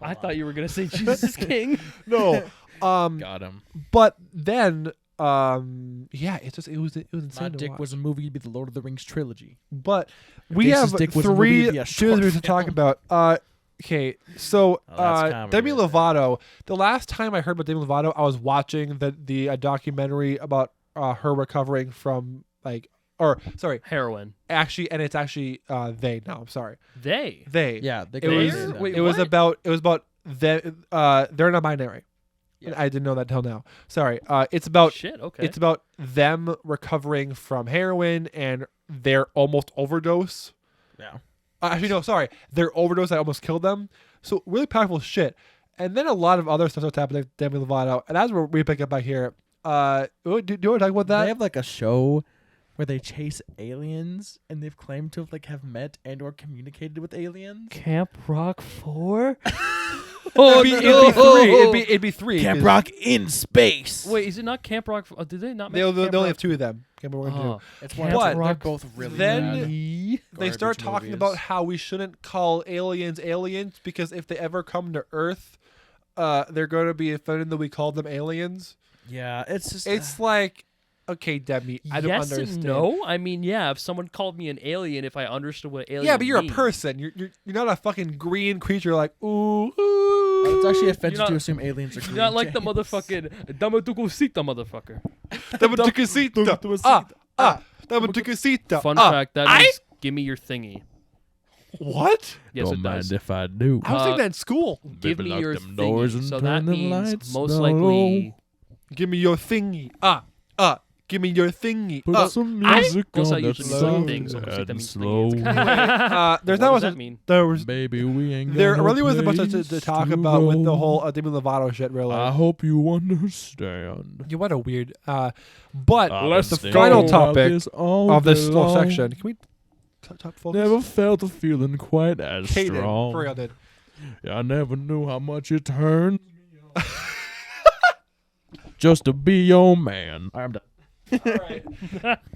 I thought you were gonna say Jesus is King. No. Got him. But then, yeah, it was insane. My to dick watch. was a movie to be the Lord of the Rings trilogy. But we Jace's have dick was a movie, 3 it'd be a short movies to talk film. about. Okay, so Oh, that's comedy Demi right there. Lovato. The last time I heard about Demi Lovato, I was watching the documentary about her recovering from Heroin. actually, and it's actually they. No, I'm sorry, They. they. Yeah, It was Wait, it was what? about they're not binary. Yeah. I didn't know that till now. Sorry. It's about Shit. Okay. it's about them recovering from heroin and their almost overdose. Yeah. Actually, no, sorry. Their overdose that almost killed them. So really powerful shit. And then a lot of other stuff starts happening with Demi Lovato, and that's where we pick up back here. Do you want to talk about that? They have like a show where they chase aliens, and they've claimed to have met and or communicated with aliens. Camp Rock 4? It'd be three. Camp 'cause Rock in space. Wait, is it not Camp Rock? Did they not make They only Camp Rock? have two of them. Camp Rock and two. Oh. It's Camp one. They're Rock. both really Then bad. they Garbage start talking movies. about how we shouldn't call aliens because if they ever come to Earth, they're going to be offended that we call them aliens. Yeah, it's just It's like, okay, Demi, I don't Yes understand. and no. I mean, yeah. If someone called me an alien, if I understood what alien, Yeah, but you're means. a person. You're not a fucking green creature like ooh. it's actually offensive You're not- to assume aliens are You're green. not like the James. motherfucking Damadukusita motherfucker. Damadukusita. Fun fact: that means give me your thingy. What? Yes, Don't it mind does. if I do. I was thinking that in school. Give Baby, me lock your them doors thingy. and So turn that them means lights most down likely. Give me your thingy. Give me your thingy. Put some music Also, I on that usually say slow things. So that and means slow. thingy. There's What not does much. that mean? There was. Baby, we ain't There got no really was a bunch place to talk to about with the go. whole Demi Lovato shit. Really. I hope you understand. Yeah, what a weird. But I've the been final thinking about topic this all of this day little long. section. Can we top focus? Never felt a feeling quite as Caden, strong. for real, dude. Yeah, I never knew how much it turned me on. Just to be your man. I'm done.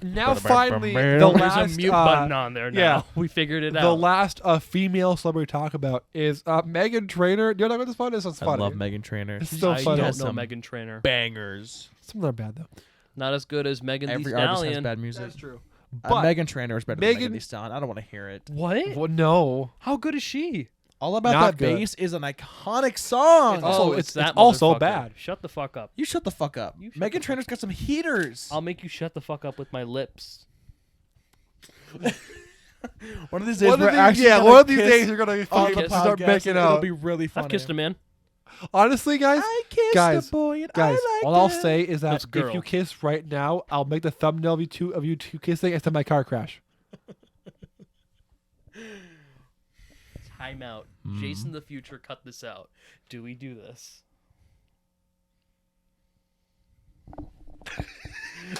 Now finally, the There's There's last a mute button on there now. yeah. We figured it out. the last female celebrity to talk about is Megan Trainor. Do you know what this fun is? It's I funny. love Megan Trainor. It's so I funny. don't has know some Megan Trainor. Bangers. Some of them are bad though. Not as good as Megan Thee Every artist has Stallion. bad music. true. But Megan Trainor is better than Megan- Megan Thee Stallion. I don't want to hear it. What? well, no. How good is she? All About Not That good. Bass is an iconic song. also- Oh, it's that also motherfucker. bad. Shut the fuck up. You shut the fuck up. You shut Megan the Trainor's got some heaters. I'll make you shut the fuck up with my lips. One of these days, One we're of these, actually yeah, gonna one of these kiss days you're gonna on the fucking start podcast, making and it'll out. be really funny. I've kissed a man. Honestly, guys, I kissed Guys, a boy and guys, I liked all I'll it. say is that That's if girl. you kiss right now, I'll make the thumbnail of you two kissing and send my car crash. Time out. Mm. Jason the future, cut this out. Do we do this?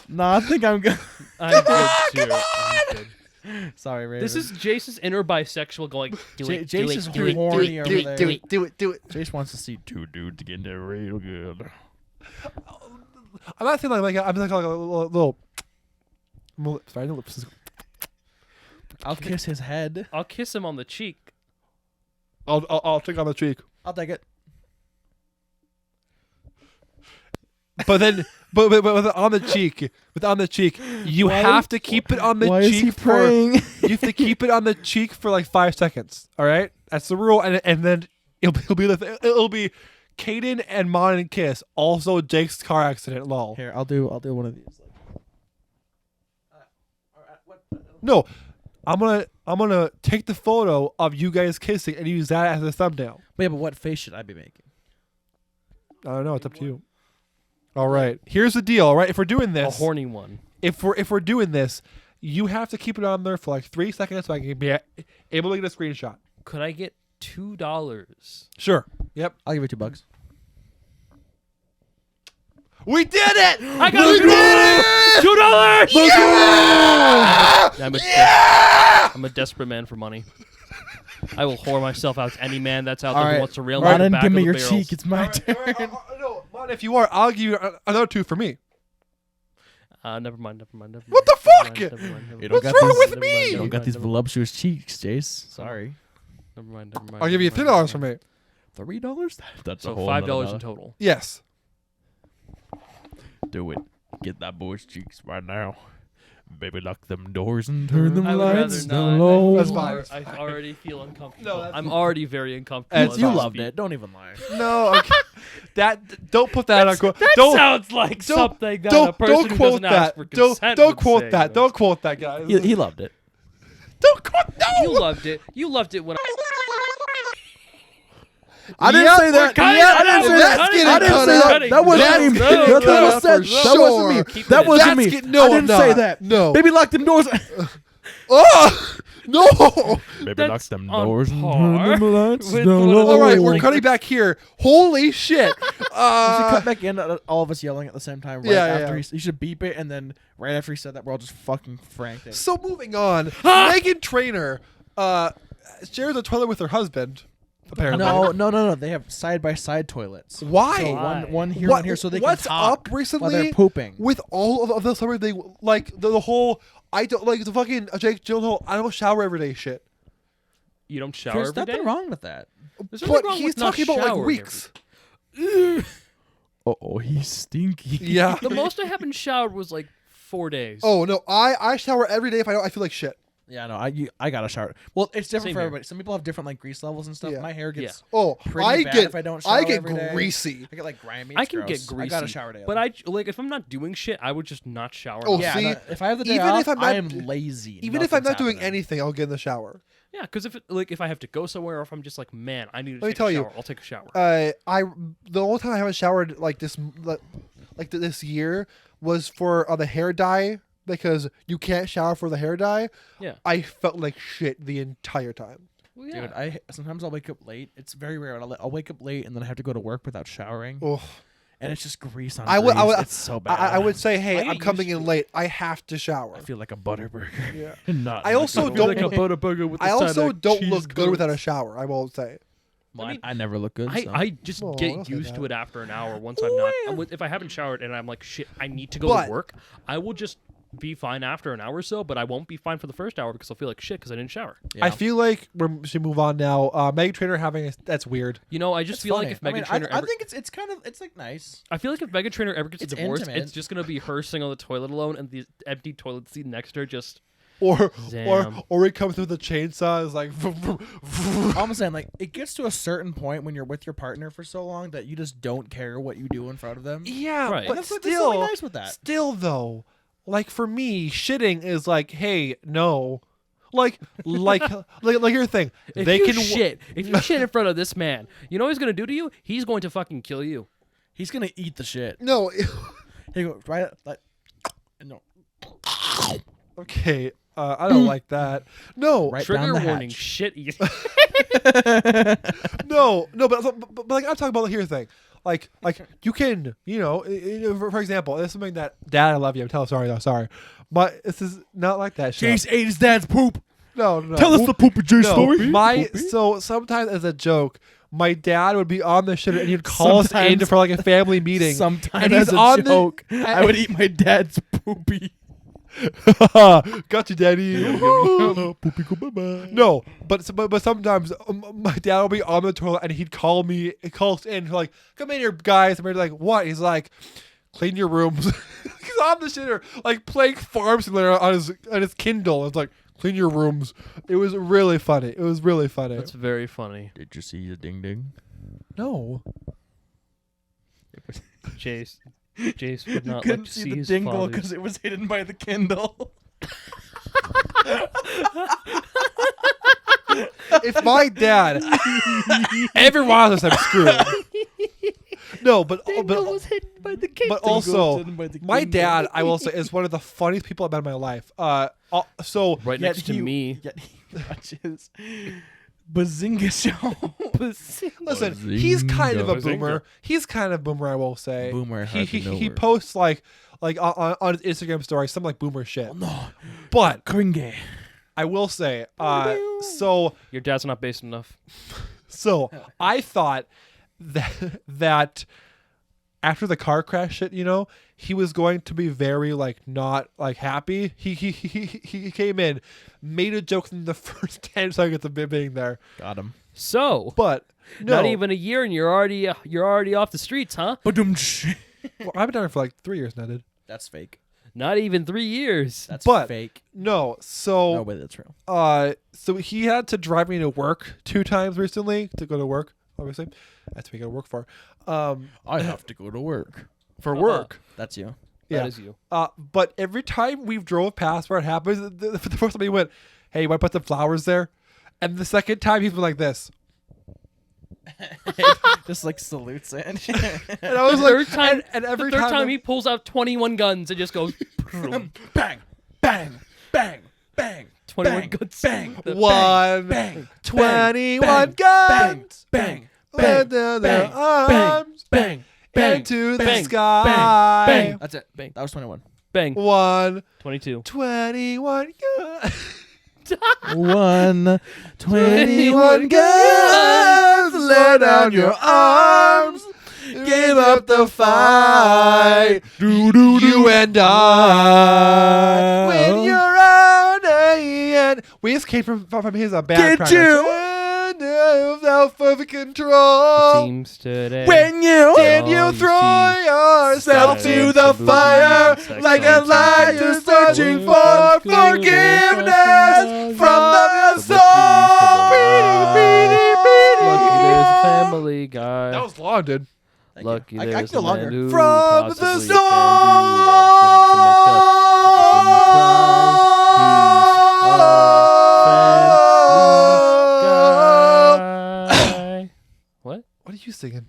No, I think I'm good. I'm good too. I'm good. Sorry, Raven. This is Jace's inner bisexual going. Do it, do Jace it, is do it, do horny it, over do there. it, do it. do it. Jace wants to see two dudes getting there real good. I'm not saying like I'm like a little. Sorry, no lips. I'll kiss his head. I'll kiss him on the cheek. I'll take on the cheek. I'll take it. But then, but on the cheek, you have to keep it on the Why cheek is he for. praying? You have to keep it on the cheek for like 5 seconds. All right, that's the rule. And then it'll be Caden and Manan and Kiss. Also, Jake's car accident. Lol. Here, I'll do one of these. No, I'm gonna take the photo of you guys kissing and use that as a thumbnail. Wait, but what face should I be making? I don't know. It's up to you. All right. Here's the deal. All right. If we're doing A this, horny one. if we're doing this, you have to keep it on there for like 3 seconds so I can be able to get a screenshot. Could I get $2? Sure. Yep. I'll give you $2. We did it! I got $2! I'm a desperate man for money. I will whore myself out to any man that's out there who wants to reel me Manan, back give of me the your barrels. cheek. It's my turn. No, man, if you are, I'll give you another 2 for me. Never mind. What the fuck? You What's don't got wrong these- with me? You don't got these voluptuous cheeks, Jace. Sorry. Never mind. I'll give you $3 for me. $3? That's So a whole $5 in total. Yes. Do it. Get that boy's cheeks right now. Baby, lock them doors and turn them I would rather lights not. down low. That's fine. I already feel uncomfortable. No, that's I'm already very uncomfortable. That's as You we loved speak. it. Don't even lie. No. Okay. Don't put that on. That Don't sounds like something that a person don't who quote doesn't ask that. for Don't consent don't would quote say. that. Don't quote that, guys. He loved it. Don't quote. No. You loved it. You loved it when I didn't Yep, say that. cutting Yeah, it I didn't out. say We're that. cutting I it didn't out. say We're that. cutting That wasn't it me. out. That Cut it was out said. for That wasn't me. Keep That it. wasn't That's me. get- no, I didn't I'm say not. that. No. Baby, lock them doors. Oh no! Baby, That's lock them on doors and par turn them lights with down what it low. All right, Oh, we're like- cutting back here. Holy shit! You should cut back in, all of us yelling at the same time. Right Yeah, after yeah. you should beep it, and then right after he said that, we're all just fucking frantic. So moving on, Megan Trainor shares a toilet with her husband. Apparently, No. They have side by side toilets. Why? So Why? one here, What- one here, so they what's can talk up recently while they're pooping. with all of the summer they like the whole I don't like the fucking Jake Gyllenhaal I don't shower every day shit. You don't shower There's every day? nothing wrong with that. There's nothing But wrong he's with not talking about like showering weeks. Oh, he's stinky. Yeah. The most I haven't showered was like 4 days. Oh no, I shower every day if I feel like shit. Yeah, no, I gotta shower. Well, it's different Same for here. everybody. Some people have different like grease levels and stuff. Yeah. My hair gets Oh, pretty I bad get if I don't shower every day. greasy. I get like grimy. I It's can gross. get greasy. I gotta shower daily. But I like if I'm not doing shit, I would just not shower. Oh, yeah, see, if I have the day even off, if I'm I not- am lazy. Even if I'm not Nothing's doing happening. anything, I'll get in the shower. Yeah, because if I have to go somewhere, or if I'm just like, man, I need to Let me take tell a you, shower, I'll take a shower. The only time I haven't showered like this this year was for the hair dye because you can't shower for the hair dye. Yeah. I felt like shit the entire time. Well, yeah. Dude, sometimes I'll wake up late. It's very rare. I'll wake up late and then I have to go to work without showering, Oh, and it's just grease on. I would- grease. It's so bad. I would say, hey, I I'm get coming used in to late. I have to shower. I feel like a butterburger. Yeah. Not. I also like don't like a Butterburger with the I side also of don't cheese look good without a curds. shower. I won't say. Well, I mean, I never look good. so. I just Oh, don't get say used that. to it after an hour. Once I'm not, if I haven't showered and I'm like, shit, I need to go But- to work, I will just be fine after an hour or so. But I won't be fine for the first hour because I'll feel like shit because I didn't shower. Yeah. I feel like we should move on now. Megan Trainor that's weird. You know, I just It's feel funny. like if I Megan mean, Trainor I ever, think it's kind of like nice. I feel like if Megan Trainor ever gets It's divorced, intimate. it's just gonna be her sitting on the toilet alone and the empty toilet seat next to her just. Or Damn. or we come through the chainsaw is like I'm saying, like, it gets to a certain point when you're with your partner for so long that you just don't care what you do in front of them. yeah, Right. but That's still, there's something nice with that. Still though, like for me, shitting is like, hey, no, like here's the thing. If They you can shit, if you shit in front of this man, you know what he's gonna do to you? He's going to fucking kill you. He's gonna eat the shit. No, He go right like no okay, I don't like that. No, right down Trigger the warning: hatch. shit eating. no, but like I'm talking about here's the thing. Like you can, for example, this is something that Dad, I love you. I'm telling sorry though, sorry, but this is not like that. Shit. Jace ate his dad's poop. No. Tell us the poopy Jace No, story. so sometimes as a joke, my dad would be on the shit and he'd call us in Sometimes- for like a family meeting. Sometimes and he's as a on joke, the, I would eat my dad's poopy. Got you, daddy. Poopy go bye-bye. No, but sometimes my dad will be on the toilet and he'd call us in like, come in here, guys. And we're like, what? He's like, clean your rooms. He's on the shitter, like playing Farm Simulator on his Kindle. It's like, clean your rooms. It was really funny. That's very funny. Did you see the ding ding? No. Jace would not like Couldn't to see see the his dingle father. because it was hidden by the Kindle. If my dad ever watches this, I'm screwed. No, but was hidden by the cake. but also hidden by the my Kindle. dad, I will say, is one of the funniest people I've met in my life. So right Yet next to he- me. Yet he watches Bazinga Show. listen, he's kind of a Bazinga. boomer. He's kind of boomer, I will say. Boomer, He hard to know he where. posts like on his Instagram story some like boomer shit. No, But cringe. I will say, so Your dad's not based enough. I thought that after the car crash shit, he was going to be very like not like happy. He came in, made a joke in the first 10 seconds of being there, Got him. So, but no, not even a year, and you're already off the streets, huh? Ba-dum-tsh. Well, I've been down for like 3 years now, dude. That's fake. Not even 3 years. That's But- fake. No, so No way, that's real. so he had to drive me to work 2 times recently to go to work. Obviously, that's what we got to work for. I have to go to work. For work. That's you. Yeah. That is you. But every time we've drove past where it happens, the first time he went, "Hey, you want to put some flowers there?" And the second time he's been like this. Just like salutes it. And I was like, Third time, and every the third time I'm- he pulls out 21 guns and just goes bang, bang, bang, bang, 21 bang, guns. bang, The- one, bang, 21 bang, guns, bang, let down their arms bang, bang, into the bang, sky. bang. That's it. Bang. That was 21. Bang. 21 22. guns. 21 guns, lay down your arms, give up the fight. You and I, when you're out and we escaped from his bad Get practice. you. And out of control. Seems today. When you Did you throw yourself to the fire like a lion searching for forgiveness from the soul? Lucky there's a family guy. That was long, dude. Lucky I there's can a go man longer. who From the possibly soul. What? What are you singing?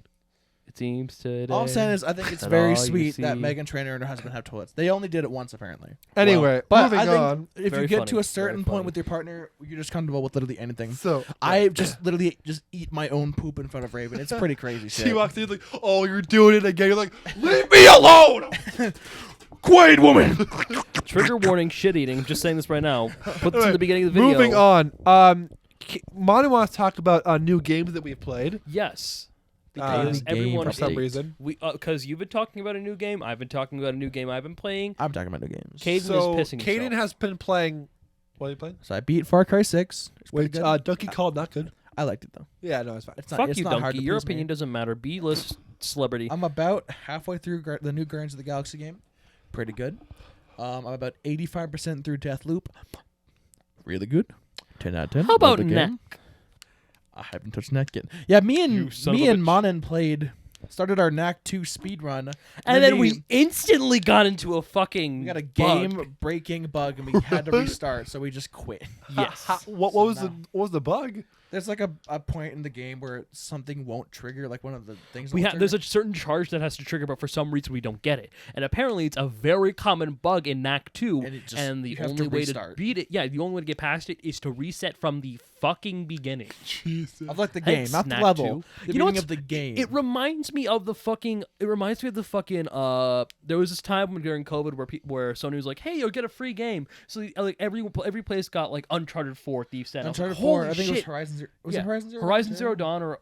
It seems today. All I'm saying is, I think it's that very all you sweet that see- Megan Trainor and her husband have toilets. They only did it once, apparently. Anyway, But moving I think on. if Very you get funny. to a certain Very point funny. with your partner, you're just comfortable with literally anything. So I just literally just eat my own poop in front of Raven. It's pretty crazy shit. she walks in like, "Oh, you're doing it again." You're like, "Leave me alone, quiet woman." Trigger warning: shit eating. I'm just saying this right now. Put this in Alright, the beginning of the video. Moving on. Monty wants to talk about new games that we've played. Yes. Daily Because game everyone for some update. reason. because you've been talking about a new game, I've been talking about a new game I've been playing. I'm talking about new games. Caden So is pissing Caden himself. has been playing. What are you playing? So I beat Far Cry 6. It's pretty Which good. Donkey called not good. I liked it though. Yeah, no, it's fine. It's not, Fuck it's you, not hard Donkey. to Your please me. opinion doesn't matter. B-list celebrity. I'm about halfway through the new Guardians of the Galaxy game. Pretty good. I'm about 85% through Deathloop. Really good. 10 out of 10. How Love about the game. Knack? I haven't touched Knack yet. Yeah, me You son of a and bitch. Manan started our Knack 2 speed run. And then we instantly got into a fucking we got a bug. game-breaking bug and we had to restart, so we just quit. Yes. What So was now- what was the bug? There's like a point in the game where something won't trigger, like one of the things. We won't have there's trigger. a certain charge that has to trigger, but for some reason we don't get it. And apparently it's a very common bug in Knack 2. And it just- And the you have to only way to restart. beat it, the only way to get past it is to reset from the fucking beginning. Jesus. of like the game, Hence not the Knack level. 2. The You know beginning what's- of the game. It reminds me of the fucking. There was this time when during COVID where Sony was like, "Hey, you'll get a free game." So like every place got like Uncharted 4, Thief's Den. I was like, Uncharted 4. I "Holy think it was shit." Horizon Zero. Was Yeah. it Horizon Zero? Horizon Dawn? Zero Dawn or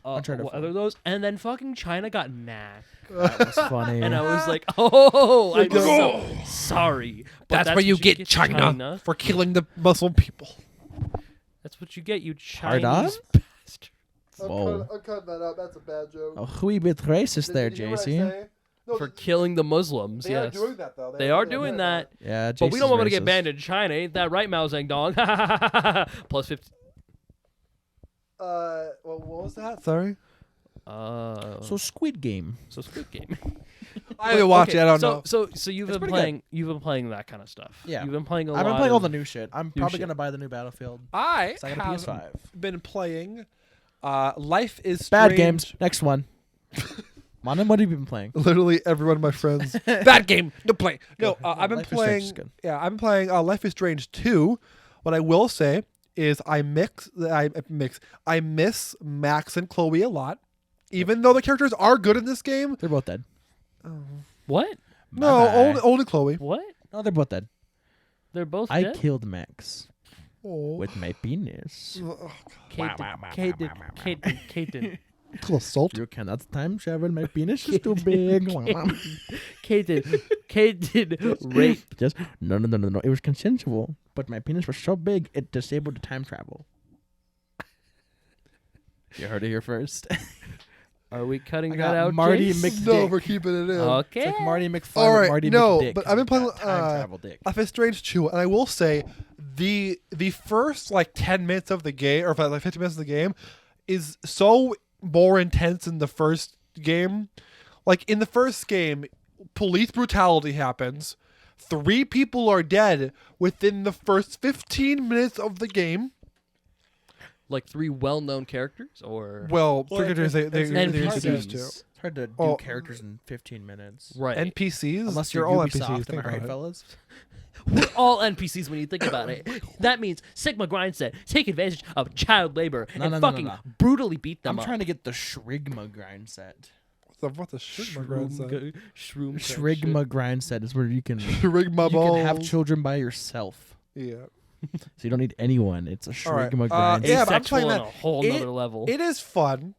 Uncharted what 4. other those, and then fucking China got Knack, That was funny. and I was like, "Oh, I'm go. so sorry." But That's where you what get China for killing the Muslim people. That's what you get, you Hard on? Chinese bastard. Whoa. I'm cutting that out. That's a bad joke. A wee bit racist there, JC. For killing the Muslims, They are yes. doing that though. They are doing that. Yeah, But we don't want to get racist. banned in China. Ain't that right, Mao Zedong? Plus 50. What was that? Sorry. So Squid Game. So Squid Game. I haven't watched it. I don't know. So you've It's been pretty playing. You've been playing that kind of stuff. Yeah. You've been playing a lot. I've been playing all of- the new shit. I'm probably shit. gonna buy the new Battlefield. I 'cause I got a have PS5. been playing Life is Bad Strange. games. Next one. Manan, what have you been playing? Literally every one of my friends. Bad game. No play. No, Go. I've been Life is Strange is playing. good. Yeah, I've been playing Life is Strange 2. What I will say is I miss Max and Chloe a lot. Even though the characters are good in this game. They're both dead. What? No, Bye-bye. only Chloe. What? No, they're both dead. They're both I dead. killed Max Oh. with my penis. Caden. Little salt. You cannot time travel. My penis is too big. Caden rape. Just no. It was consensual, but my penis was so big it disabled the time travel. You heard it here first. Are we cutting I that got out, Marty Jace? No, we're keeping it in. Okay. It's like Marty McFly. All with right, Marty no, McDick, but I've been playing, got time travel dick. Life is Strange 2, and I will say the first like 10 minutes of the game, or like 15 minutes of the game, is so more intense than the first game. Like in the first game, police brutality happens. 3 people are dead within the first 15 minutes of the game. Like 3 well-known characters, or Well, Well, characters they NPCs. introduced to. It's hard to do Oh. characters in 15 minutes. right? NPCs. Unless they're you're all Ubisoft, NPCs. am I Think right, about it. fellas? We're all NPCs when you think about it. That means Sigma Grindset take advantage of child labor No, and no, no, fucking no. brutally beat them I'm up. Shrigma to get the Shrigma grind set. What the shroom grandson? Shroom Shrigma grind set is where you can Rig my you can have balls. children by yourself. Yeah. So you don't need anyone. It's a All right. Shrigma grind yeah, set. but I'm Asexual playing on that. a whole nother level. It is fun.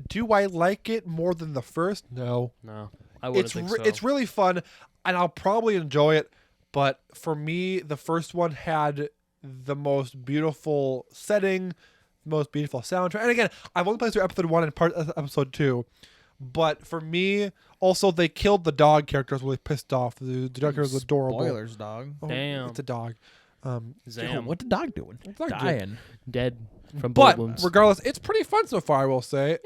Do I like it more than the first? No. No, I wouldn't think so. It's really fun, and I'll probably enjoy it. But for me, the first one had the most beautiful setting, the most beautiful soundtrack. And again, I've only played through episode 1 and part of episode 2. But for me, also they killed the dog character. I was really pissed off. The dog character was adorable. Spoilers, dog. Oh, Damn. it's a dog. Zam. What the dog doing? What's the dog Dying. Dead from bullet But wounds. regardless, it's pretty fun so far, I will say.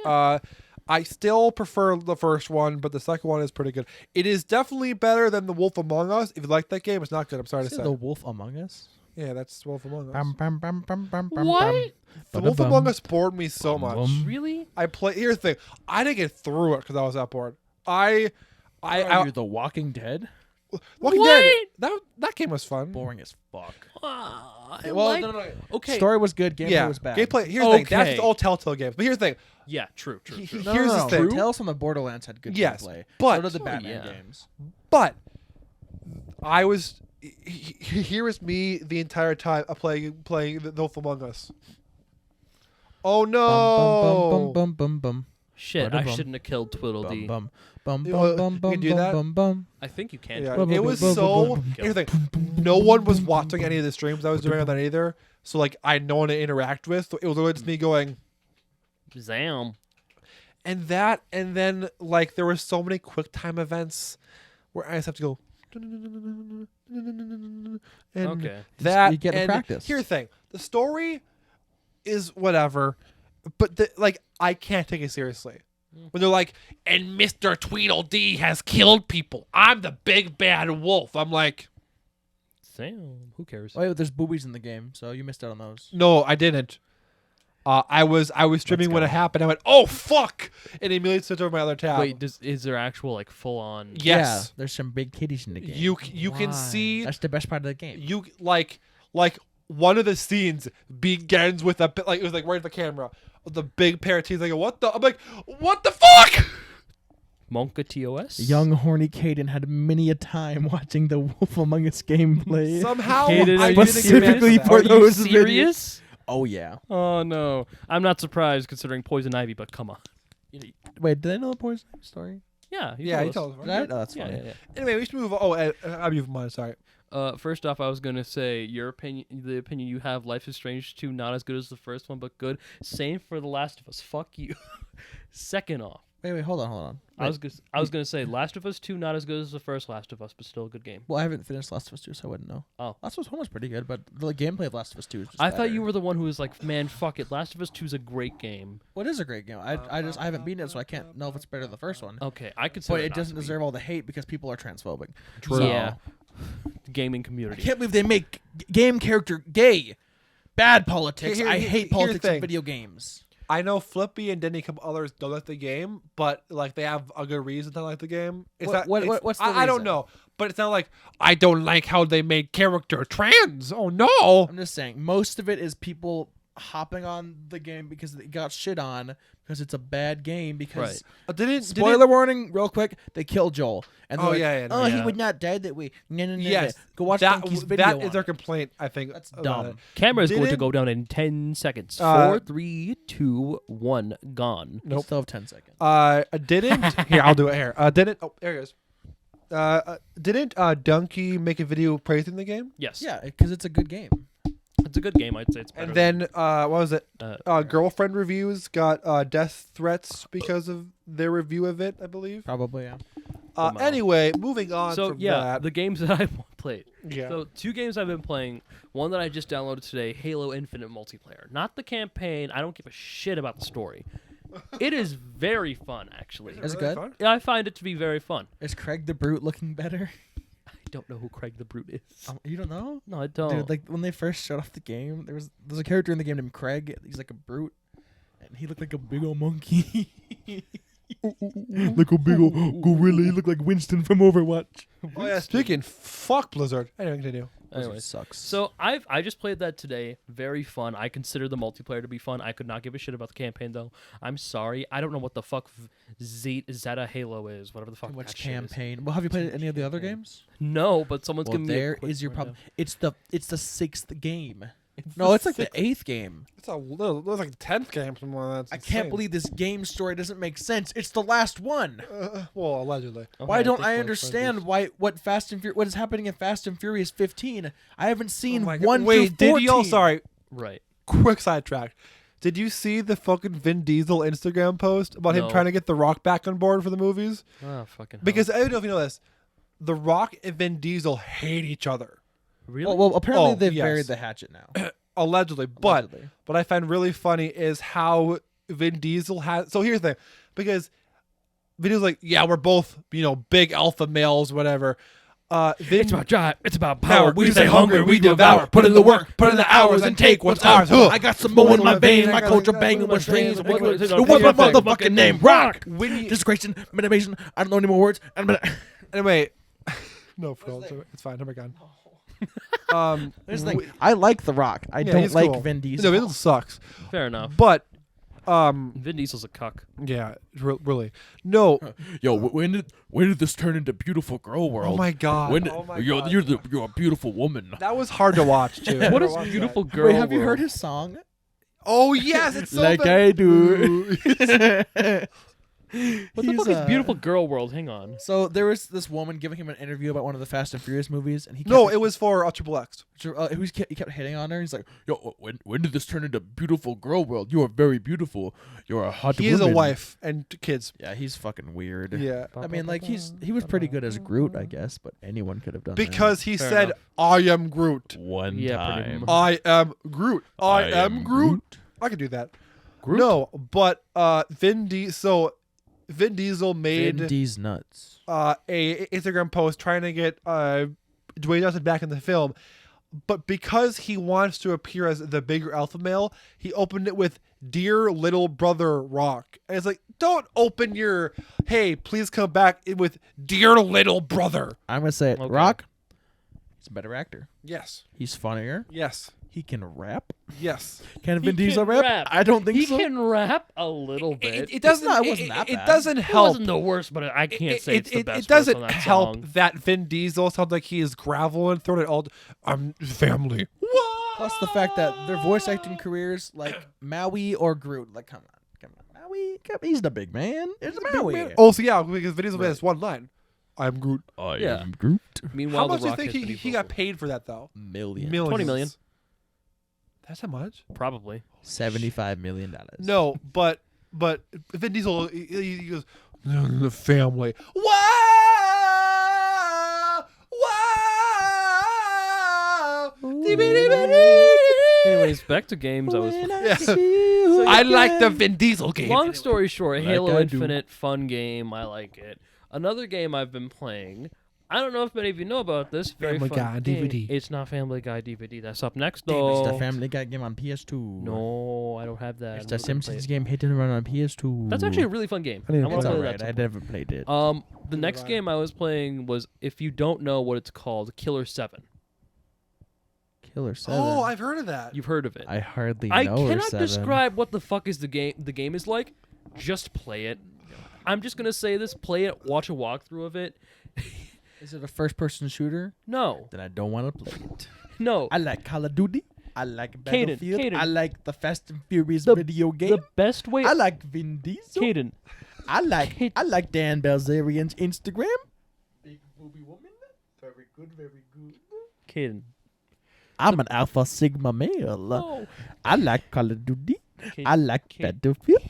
I still prefer the first one, but the second one is pretty good. It is definitely better than The Wolf Among Us. If you like that game, it's not good. I'm sorry to Is it say. The Wolf Among Us? Yeah, that's Wolf Among Us. What? The Wolf Among Us bored me so much. Really? Here's the thing. I didn't get through it because I was that bored. I Are you The Walking Dead? Walking Dead. That game was fun. Boring as fuck. I Well, like- no. Okay. Story was good. Gameplay Yeah, was bad. gameplay. Here's the thing. That's Okay. all Telltale games. But here's the thing. Yeah, true. Here's No, the thing. Tales from the Borderlands had good Yes, gameplay. but- so did the Oh, Batman yeah. games. But I was here was me the entire time playing the Wolf Among Us. Oh no! Bum, bum, bum, bum, bum, Shit, I Ba-da-bum. shouldn't have killed Tweedledee. bum, bum, bum, You bum, can bum, do bum, that? bum, bum. I think you can. Yeah, Bum, it bum, was bum, so. bum, bum, Here's the thing. No one was watching any of the streams I was doing on that either. So like I had no one to interact with. So it was literally just me going. Zam. And then like there were so many quick time events where I just have to go. And Okay. that You get to and practice. Here's the thing: the story is whatever, but like I can't take it seriously. When they're like, and Mr. Tweedledee has killed people. I'm the big bad wolf. I'm like, Zam. Who cares? Oh, yeah, there's boobies in the game, so you missed out on those. no, I didn't. I was streaming when go. it happened. I went, oh fuck, and immediately switched over my other tab. Wait, is there actual like full on? Yes. Yeah, there's some big titties in the game. you can Why? see That's the best part of the game. you like one of the scenes begins with a bit like it was like right at the camera, the big pair of teeth. Like what the? I'm like, what the fuck? Monka TOS? Young horny Caden had many a time watching the Wolf Among Us gameplay. Somehow Caden, I are you didn't specifically get for Are that. you those serious? Oh yeah. Oh no. I'm not surprised considering Poison Ivy, but come on. Wait, did I know the poison story? Yeah, Yeah, you told us. told us. Did I? Oh, that's Yeah, funny. yeah, yeah. Anyway, we should move on. Oh, I move mine. Sorry. First off, I was gonna say your opinion. The opinion you have, Life is Strange 2, not as good as the first one, but good. Same for The Last of Us. Fuck you. Second off, Wait, hold on. I was gonna say Last of Us 2, not as good as the first Last of Us, but still a good game. Well, I haven't finished Last of Us 2, so I wouldn't know. Oh. Last of Us 1 was pretty good, but the gameplay of Last of Us 2 is just I thought better. you were the one who was like, man, fuck it. Last of Us 2 is a great game. Well, it is a great game. I haven't beaten it, so I can't know if it's better than the first one. Okay, I could. But it doesn't deserve all the hate because people are transphobic. True. So- Yeah. The gaming I community. can't believe they make game character gay. Bad politics. Here- I here- hate here's politics the in thing. video games. I know Flippy and Denny, couple others don't like the game, but like they have a good reason to like the game. It's What- not, it's- what's the I don't reason? know, but it's not like I don't like how they made character trans. Oh no! I'm just saying, most of it is people hopping on the game because it got shit on because it's a bad game. Because spoiler warning, real quick, they killed Joel. And they're Oh, like, yeah, oh, he yeah. would not die that way. No. Yes, Go watch that Donkey's video. that is on their it. complaint. I think That's about dumb. it. Camera is going to Didn't- go down in 10 seconds. Uh, 4, 3, 2, 1, gone. You still have 10 seconds. Didn't here? I'll do it here. Didn't there it is. Didn't Donkey make a video praising the game? Yes. Yeah, because it's a good game. It's a good game. I'd say it's better. And then what was it? than, Girlfriend reviews got death threats because of their review of it, I believe. Probably, yeah. Somehow. Anyway, moving on so from yeah, that. the games that I've played. Yeah. So 2 games I've been playing. One that I just downloaded today, Halo Infinite multiplayer. Not the campaign. I don't give a shit about the story. It is very fun, actually. Is it good? fun? I find it to be very fun. Is Craig the Brute looking better? don't know who Craig the Brute is. You don't know? No, I don't. Dude, like when they first showed off the game, there's a character in the game named Craig. He's like a brute, and he looked like a big old monkey. Like a big old gorilla. He looked like Winston from Overwatch. Oh yeah, speaking, fuck Blizzard. Anyway, continue. Anyway, sucks. so I just played that today. Very fun. I consider the multiplayer to be fun. I could not give a shit about the campaign though. I'm sorry. I don't know what the fuck Zeta Halo is. Whatever the fuck. Too much that shit is. campaign. Well, have you played any of the other games? No, but someone's Well, giving me. A there quick is your rundown. problem. It's the 6th game. No, it's like the 8th game. It's like the 10th game. Something like that. I can't believe this game story doesn't make sense. It's the last one. Well, allegedly. Okay, Why don't think I my understand friend what what is happening in Fast and Furious 15? I haven't seen Oh my God. 1 Wait, through did 14. you? Sorry, is- Right. quick sidetrack. Did you see the fucking Vin Diesel Instagram post about him No. trying to get The Rock back on board for the for Oh fucking. Hell. Because I don't know if you know this, The Rock and Vin Diesel hate each other really. Well, apparently Oh, they've yes. buried the hatchet now. allegedly. But Allegedly. what I find really funny is how Vin Diesel has. So here's the thing, because Vin Diesel's like, yeah, we're both big alpha males, whatever. Vin, it's about drive. It's about power. power. We stay hungry, we devour. Put in the work, put in the hours, and take what's ours. I got some more in my veins. My culture banging with strings. What's my motherfucking name? Rock. When you, Discretion, minimization. I don't know any more words. anyway, no, bro, it's fine. Oh my god. Here's the thing. I like The Rock. I don't he's like cool. Vin Diesel. No, Vin Diesel sucks. Fair enough. But Vin Diesel's a cuck. yeah, really. No. Yo, when did this turn into Beautiful Girl World? Oh my god. When Oh my you're God. you're a beautiful woman. That was hard to watch too. What I is watched beautiful that. girl? Wait, have you world? heard his song? Oh yes, it's so Like bad. I do. What the fuck is beautiful girl world? Hang on. So there was this woman giving him an interview about one of the Fast and Furious movies, and he No, kept, it was for Triple X. he kept hitting on her. He's like, "Yo, when did this turn into Beautiful Girl World? You are very beautiful. You're a hot He has a woman." wife and kids. Yeah, he's fucking weird. Yeah. I mean, like he was pretty good as Groot, I guess, but anyone could have done Because he Fair said, enough. I am Groot. that. One Yeah, pretty time. much. I am Groot. I am Groot. I could do that. Groot? No, but Vin Diesel made Vin D's nuts. a Instagram post trying to get Dwayne Johnson back in the film, but because he wants to appear as the bigger alpha male, he opened it with "Dear Little Brother Rock," and it's like, don't open your "Hey, please come back" with "Dear Little Brother." I'm gonna say it. Okay. Rock. He's a better actor. Yes, He's funnier. yes, He can rap. yes. Can He Vin Diesel can rap? rap. I don't think He so. can rap a little bit. It doesn't. not- it wasn't that it bad. doesn't It help. wasn't the worst, but I can't say it's the best. It doesn't verse on that help song. that Vin Diesel sounds like he is gravel and throwing it all. I'm family. What? Plus the fact that their voice acting careers, like Maui or Groot, like come on, Maui, he's the big man. It's Maui. Also, yeah, because Vin Diesel has one line. I'm Groot. I Yeah. am Groot. Meanwhile, How much The do you Rock think has he pretty got vocal. paid for that though? Million. Millions. 20 million. That's how much? Probably. $75 million. No, but Vin Diesel he goes the family. Wow! Wow! Anyways, back to games. I was. I like the Vin Diesel game. Long story short, Like Halo I do. Infinite, fun game. I like it. Another game I've been playing. I don't know if many of you know about this. Very Family fun Guy game. DVD. It's not Family Guy DVD. That's up next, It's though. the Family Guy game on PS2. No, I don't have that. It's I'm the not gonna play Simpsons it. game hit and run on PS2. That's actually a really fun game. I need to I want It's to play alright. that. I sometime. never played it. The next Right. game I was playing was, if you don't know what it's called, Killer 7. Killer 7. Oh, I've heard of that. You've heard of it. I hardly I know cannot 7. describe what the fuck is the game is like. Just play it. I'm just gonna say this: play it, watch a walkthrough of it. Is it a first-person shooter? No, Then I don't want to play it. no. I like Call of Duty. I like Caden, Battlefield. Caden. I like the Fast and Furious The- video game. The best way, I like Vin Diesel. Caden. I like Dan Bilzerian's Instagram. Big booby woman. Very good, very good. Caden. I'm an Alpha Sigma male. No. I like Call of Duty. Caden. I like Caden. Battlefield.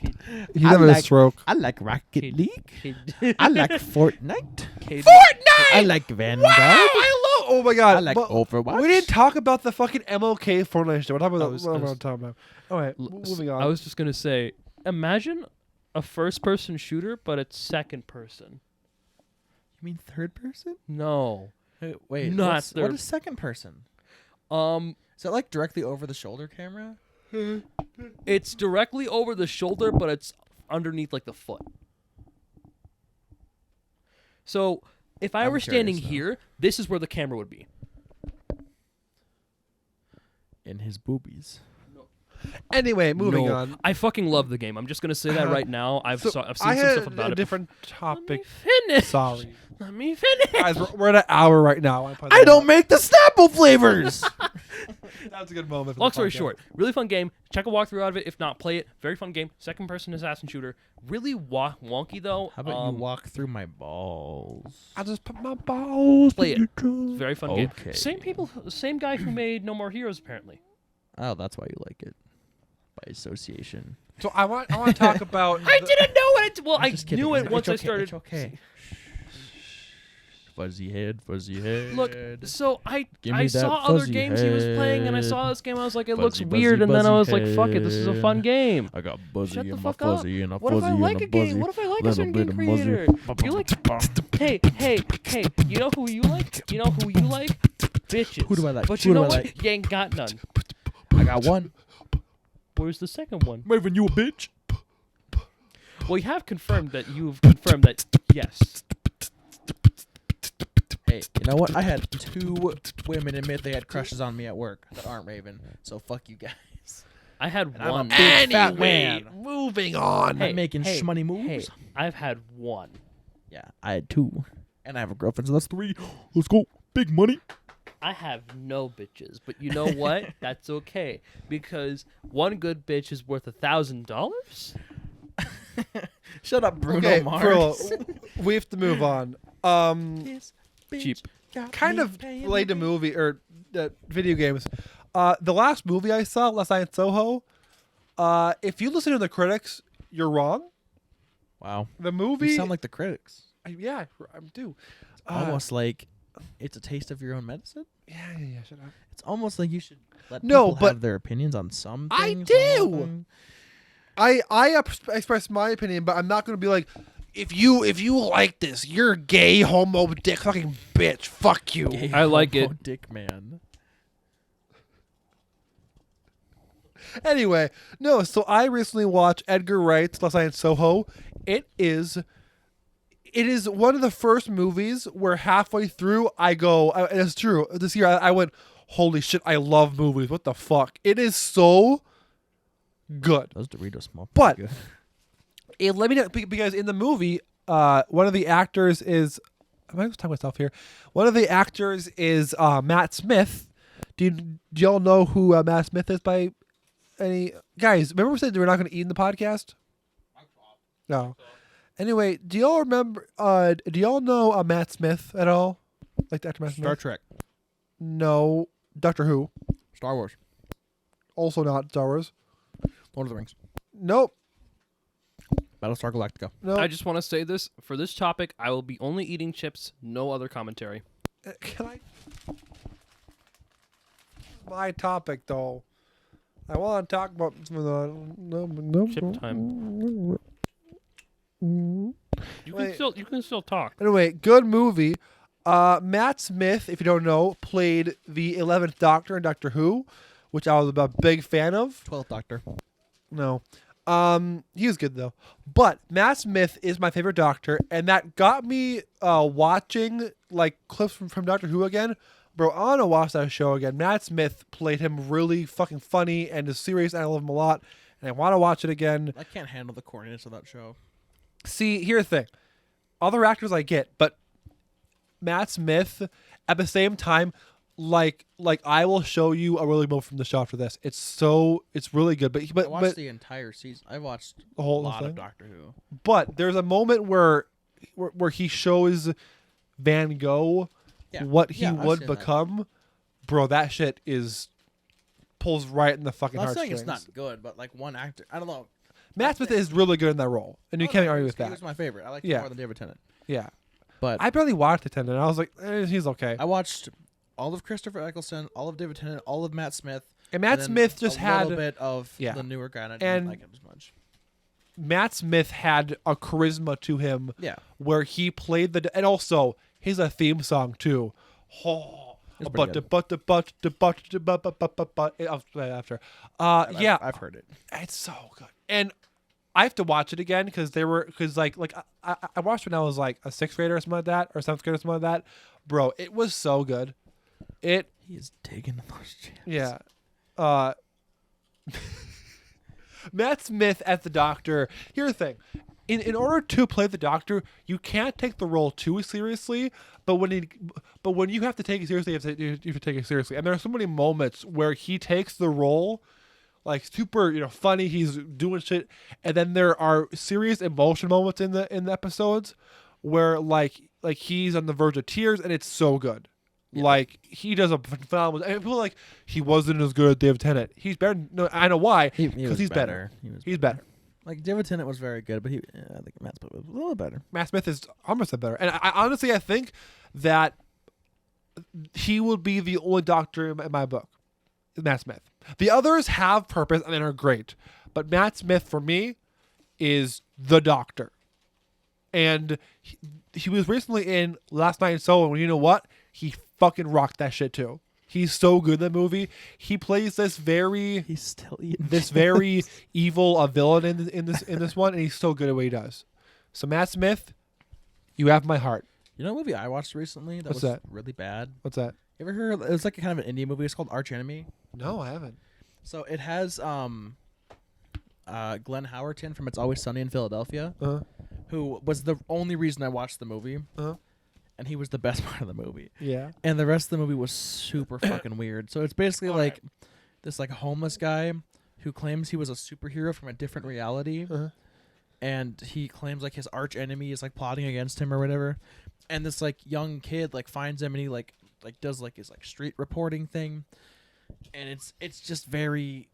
He's I having a like- stroke. I like Rocket Caden. League. Caden. I like Fortnite. Caden. I like Vanguard. I love. Oh my god. I like but Overwatch. We didn't talk about the fucking MLK Fortnite shit. We're talking I about was- what I am I was- talking about? All right, moving on. I was just gonna say, imagine a first-person shooter, but it's second person. You mean third person? No, Wait, Not what third. is second person? Um, Is that like directly over the shoulder camera? it's directly over the shoulder, but it's underneath like the foot. So if I I'm were standing curious now. here, this is where the camera would be. In his boobies. Anyway, moving No. on. I fucking love the game. I'm just gonna say that right now. I've So, seen I some had stuff about a it. different Let me topic. finish. Sorry. Let me finish. Guys, we're at an hour right now. I don't make the Snapple flavors. That's a good moment. For Long the story podcast. short, really fun game. Check a walkthrough out of it. If not, play it. Very fun game. Second person assassin shooter. Really wonky though. How about you walk through my balls? I just put my balls. Play in it. your jaw. Very fun game. Okay. Same guy who made No More Heroes apparently. Oh, that's why you like it. By association. So I want to talk about. I didn't know it. Well, I Just kidding. knew it It's once okay. I started. It's okay. Fuzzy head, fuzzy head. Look, so I Give me saw that other fuzzy games he was playing, and I saw head. this game. I was like, it Fuzzy, looks fuzzy, weird, and then I was fuzzy like, fuck it, this is a fun head. game. I got buzzy Shut the and my fuck up. fuzzy and a What if fuzzy I like and a a game? buzzy. What if I like a Little certain bit game of muzzy. creator? You like? Hey! You know who you like? You know who you like? Bitches. Who do I like? But Who you do know I what? like? You ain't got none. I got one. Where's the second one? Raven, you a bitch? Well, you have confirmed that you've confirmed that yes. Hey, you know what? I had 2 women admit they had crushes on me at work that aren't Raven. So fuck you guys. I had I'm a one. big fat Anyway, man. moving on. Hey, I'm making hey, shmoney Hey, moves. I've had one. Yeah, I had 2. And I have a girlfriend, so that's 3. Let's go. Big money. I have no bitches, but you know what? That's okay because one good bitch is worth $1,000. Shut up, Bruno Okay, Mars. Furl, we have to move on. This bitch Cheap. got Kind me of paying related to me. movie or video games. The last movie I saw, last night in Soho. If you listen to the critics, you're wrong. Wow. The You movie, sound like the critics. yeah, I do. Almost like it's a taste of your own medicine. Yeah. Shut up. It's almost like you should let No, people but have their opinions on some I things. do. I express my opinion, but I'm not going to be like, if you like this, you're a gay homo dick fucking bitch. Fuck you. Gay I like homo it. Dick man. Anyway, no. So I recently watched Edgar Wright's Last Night in Soho. It is one of the first movies where halfway through I go, and it's true. This year I went, holy shit, I love movies. What the fuck? It is so good. Those Doritos smell But- pretty good. Let me know because in the movie, one of the actors is. Am I just talking myself here? One of the actors is Matt Smith. Do y'all know who Matt Smith is by any guys? Remember we said we're not going to eat in the podcast? No. Anyway, do y'all remember? Do y'all know Matt Smith at all? Like Dr. Matt Smith? Star Trek, No. Doctor Who. Star Wars, Also not Star Wars. Lord of the Rings, Nope. Battlestar Galactica. Nope. I just want to say this for this topic. I will be only eating chips, no other commentary. Can I? My topic, though. I want to talk about some of the Chip time. You Wait. can still talk. Anyway, good movie. Matt Smith, if you don't know, played the 11th Doctor in Doctor Who, which I was a big fan of. 12th Doctor. No. He was good though. But Matt Smith is my favorite Doctor, and that got me watching like clips from Doctor Who again. Bro, I want to watch that show again. Matt Smith played him really fucking funny and is serious, and I love him a lot. And I want to watch it again. I can't handle the corniness of that show. See, here's the thing. Other actors I get, but Matt Smith, at the same time, like I will show you a really moment from the show after this. It's really good. I But watched the entire season. I watched the a whole lot thing. of Doctor Who. But there's a moment where he shows Van Gogh what he I've would seen that. become. Bro, that shit pulls right in the fucking I'm not heartstrings. saying it's not good, but like one actor, I don't know. Matt Smith is really good in that role, and you Oh, can't no, argue he with was- that. He was my favorite. I like him Yeah. more than David Tennant. Yeah, But I barely watched the Tennant. I was like, he's okay. I watched all of Christopher Eccleston, all of David Tennant, all of Matt Smith. And Matt then Smith just a had little bit of yeah. the newer guy, and I And- didn't like him as much. Matt Smith had a charisma to him Yeah, where he played and also he's a theme song too. Oh, It's but pretty I'll play it after. I've heard it. It's so good, and I have to watch it again because I watched it when I was like a sixth grader or something like that, or seventh grader or something like that. Bro, it was so good. He is taking those chances. Yeah. Matt Smith as the Doctor. Here's the thing. In order to play the Doctor, you can't take the role too seriously. But when you have to take it seriously, you have to take it seriously. And there are so many moments where he takes the role like super, funny. He's doing shit, and then there are serious emotion moments in the episodes where like he's on the verge of tears, and it's so good. Yeah. Like he does a phenomenal. And people are like he wasn't as good as David Tennant. He's better. No, I know why. Because he's better. He's better. Like David Tennant was very good, but I think Matt Smith was a little better. Matt Smith is almost better, and I honestly think that he will be the only Doctor in my book. Matt Smith. The others have purpose and are great, but Matt Smith for me is the Doctor. And he was recently in Last Night in Soho, and you know what? He fucking rocked that shit too. He's so good in the movie. He plays this very He's still eating very evil villain in this one, and he's so good at what he does. So Matt Smith, you have my heart. You know a movie I watched recently that What's was that? really bad? What's that? You ever heard? It was like a kind of an indie movie. It's called Arch Enemy. No, I haven't. So it has Glenn Howerton from It's Always Sunny in Philadelphia, who was the only reason I watched the movie, and he was the best part of the movie. Yeah. And the rest of the movie was super fucking weird. So it's basically like this like homeless guy who claims he was a superhero from a different reality, and he claims like his arch enemy is like plotting against him or whatever. And this like young kid like finds him, and he like does like his like street reporting thing, and it's just very,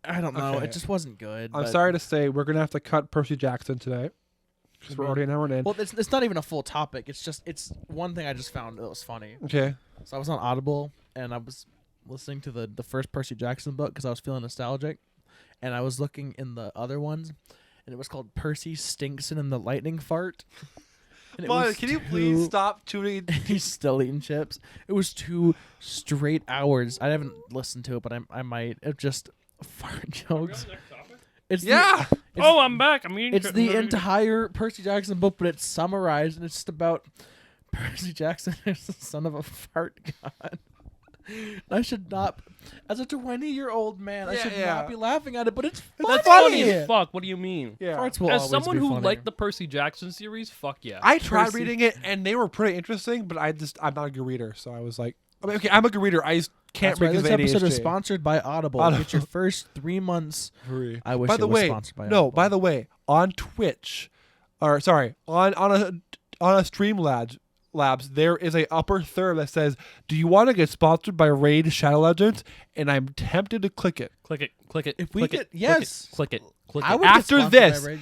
I don't know, Okay. it just wasn't good. I'm but- sorry to say we're gonna have to cut Percy Jackson today because we're already an hour in. Well, it's not even a full topic. It's one thing I just found that was funny. Okay. So I was on Audible, and I was listening to the first Percy Jackson book because I was feeling nostalgic, and I was looking in the other ones, and it was called Percy Stinkson and the Lightning Fart. And it was Can you please stop tuning? He's still eating chips. It was 2 straight hours. I haven't listened to it, but I might. It just fart jokes. It's Yeah. I'm back. I'm eating. It's the entire Percy Jackson book, but it's summarized, and it's just about Percy Jackson is the son of a fart god. I should not, as a 20-year-old man, I should not be laughing at it, but it's funny. That's funny as fuck. What do you mean? Yeah. Farts will As always someone be who funny. liked the Percy Jackson series, fuck yeah. I tried Percy- reading it, and they were pretty interesting, but I'm not a good reader, so I was like, okay, I'm a good reader. I just can't That's right. read This because of episode is ADHD. sponsored by Audible. Audible. Get your first 3 months. Free. I wish By it the was way, sponsored by no. Audible. By the way, on Twitch, or sorry, on a Streamlabs, there is a upper third that says, "Do you want to get sponsored by Raid Shadow Legends?" And I'm tempted to click it. Click it. Click it. If we click get- it, yes. Click it. Click I it. would get After sponsored by this, Raid.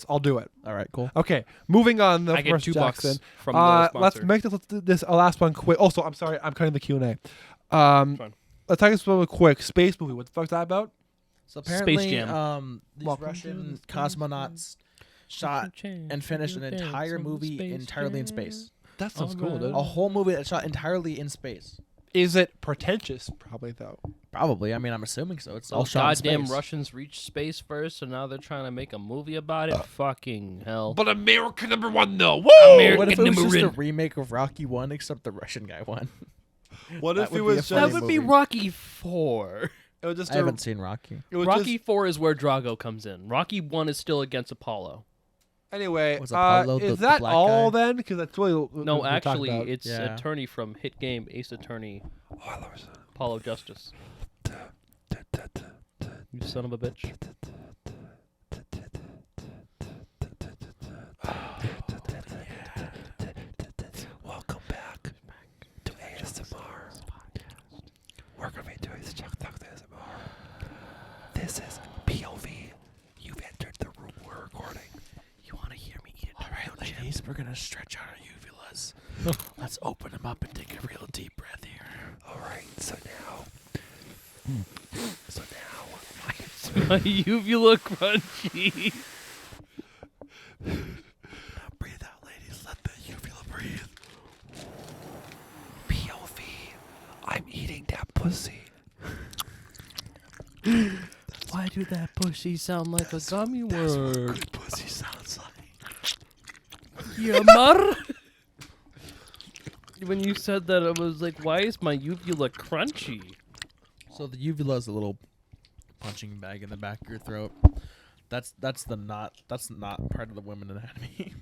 I'll do it. All right, cool. Okay, moving on. I get Percy $2 Jackson. from the sponsor. Let's make this a last one quick. Also, I'm sorry, I'm cutting the Q&A. Fine. Let's talk about a quick space movie. What the fuck's that about? So apparently, Jam. these Welcome Russian to the cosmonauts shot and finished an entire movie entirely in space. That sounds cool, dude. A whole movie that shot entirely in space. Is it pretentious? Probably though. Probably. I mean, I'm assuming so. It's all Those shot in goddamn space. Russians reached space first, so now they're trying to make a movie about it. Fucking hell. But America #1 though. Woo! What if it was just a American remake of Rocky 1, except the Russian guy won? What That if would it be was a just? funny That would be movie. Rocky 4. It was just. I haven't seen Rocky. It was Rocky just, 4 is where Drago comes in. Rocky 1 is still against Apollo. anyway. Was Apollo the is that black all guy? then? Because that's really what No, we're talking actually, about. it's Yeah. attorney from hit game Ace Attorney, Apollo Justice. You son of a bitch. Welcome back to ASMR. We're gonna be doing Chuck Talk ASMR. This is POV. You've entered the room we're recording. You want to hear me eat a All right, ladies, we're gonna stretch out our uvulas. Let's open them up and take a real deep breath here. All right. So now. My uvula crunchy. Now breathe out, ladies. Let the uvula breathe. pussy. Why do that pussy sound like a gummy word? Good pussy sounds like. Yammer. When you said that, I was like, why is my uvula crunchy? So the uvula is a little punching bag in the back of your throat. That's not part of the women anatomy.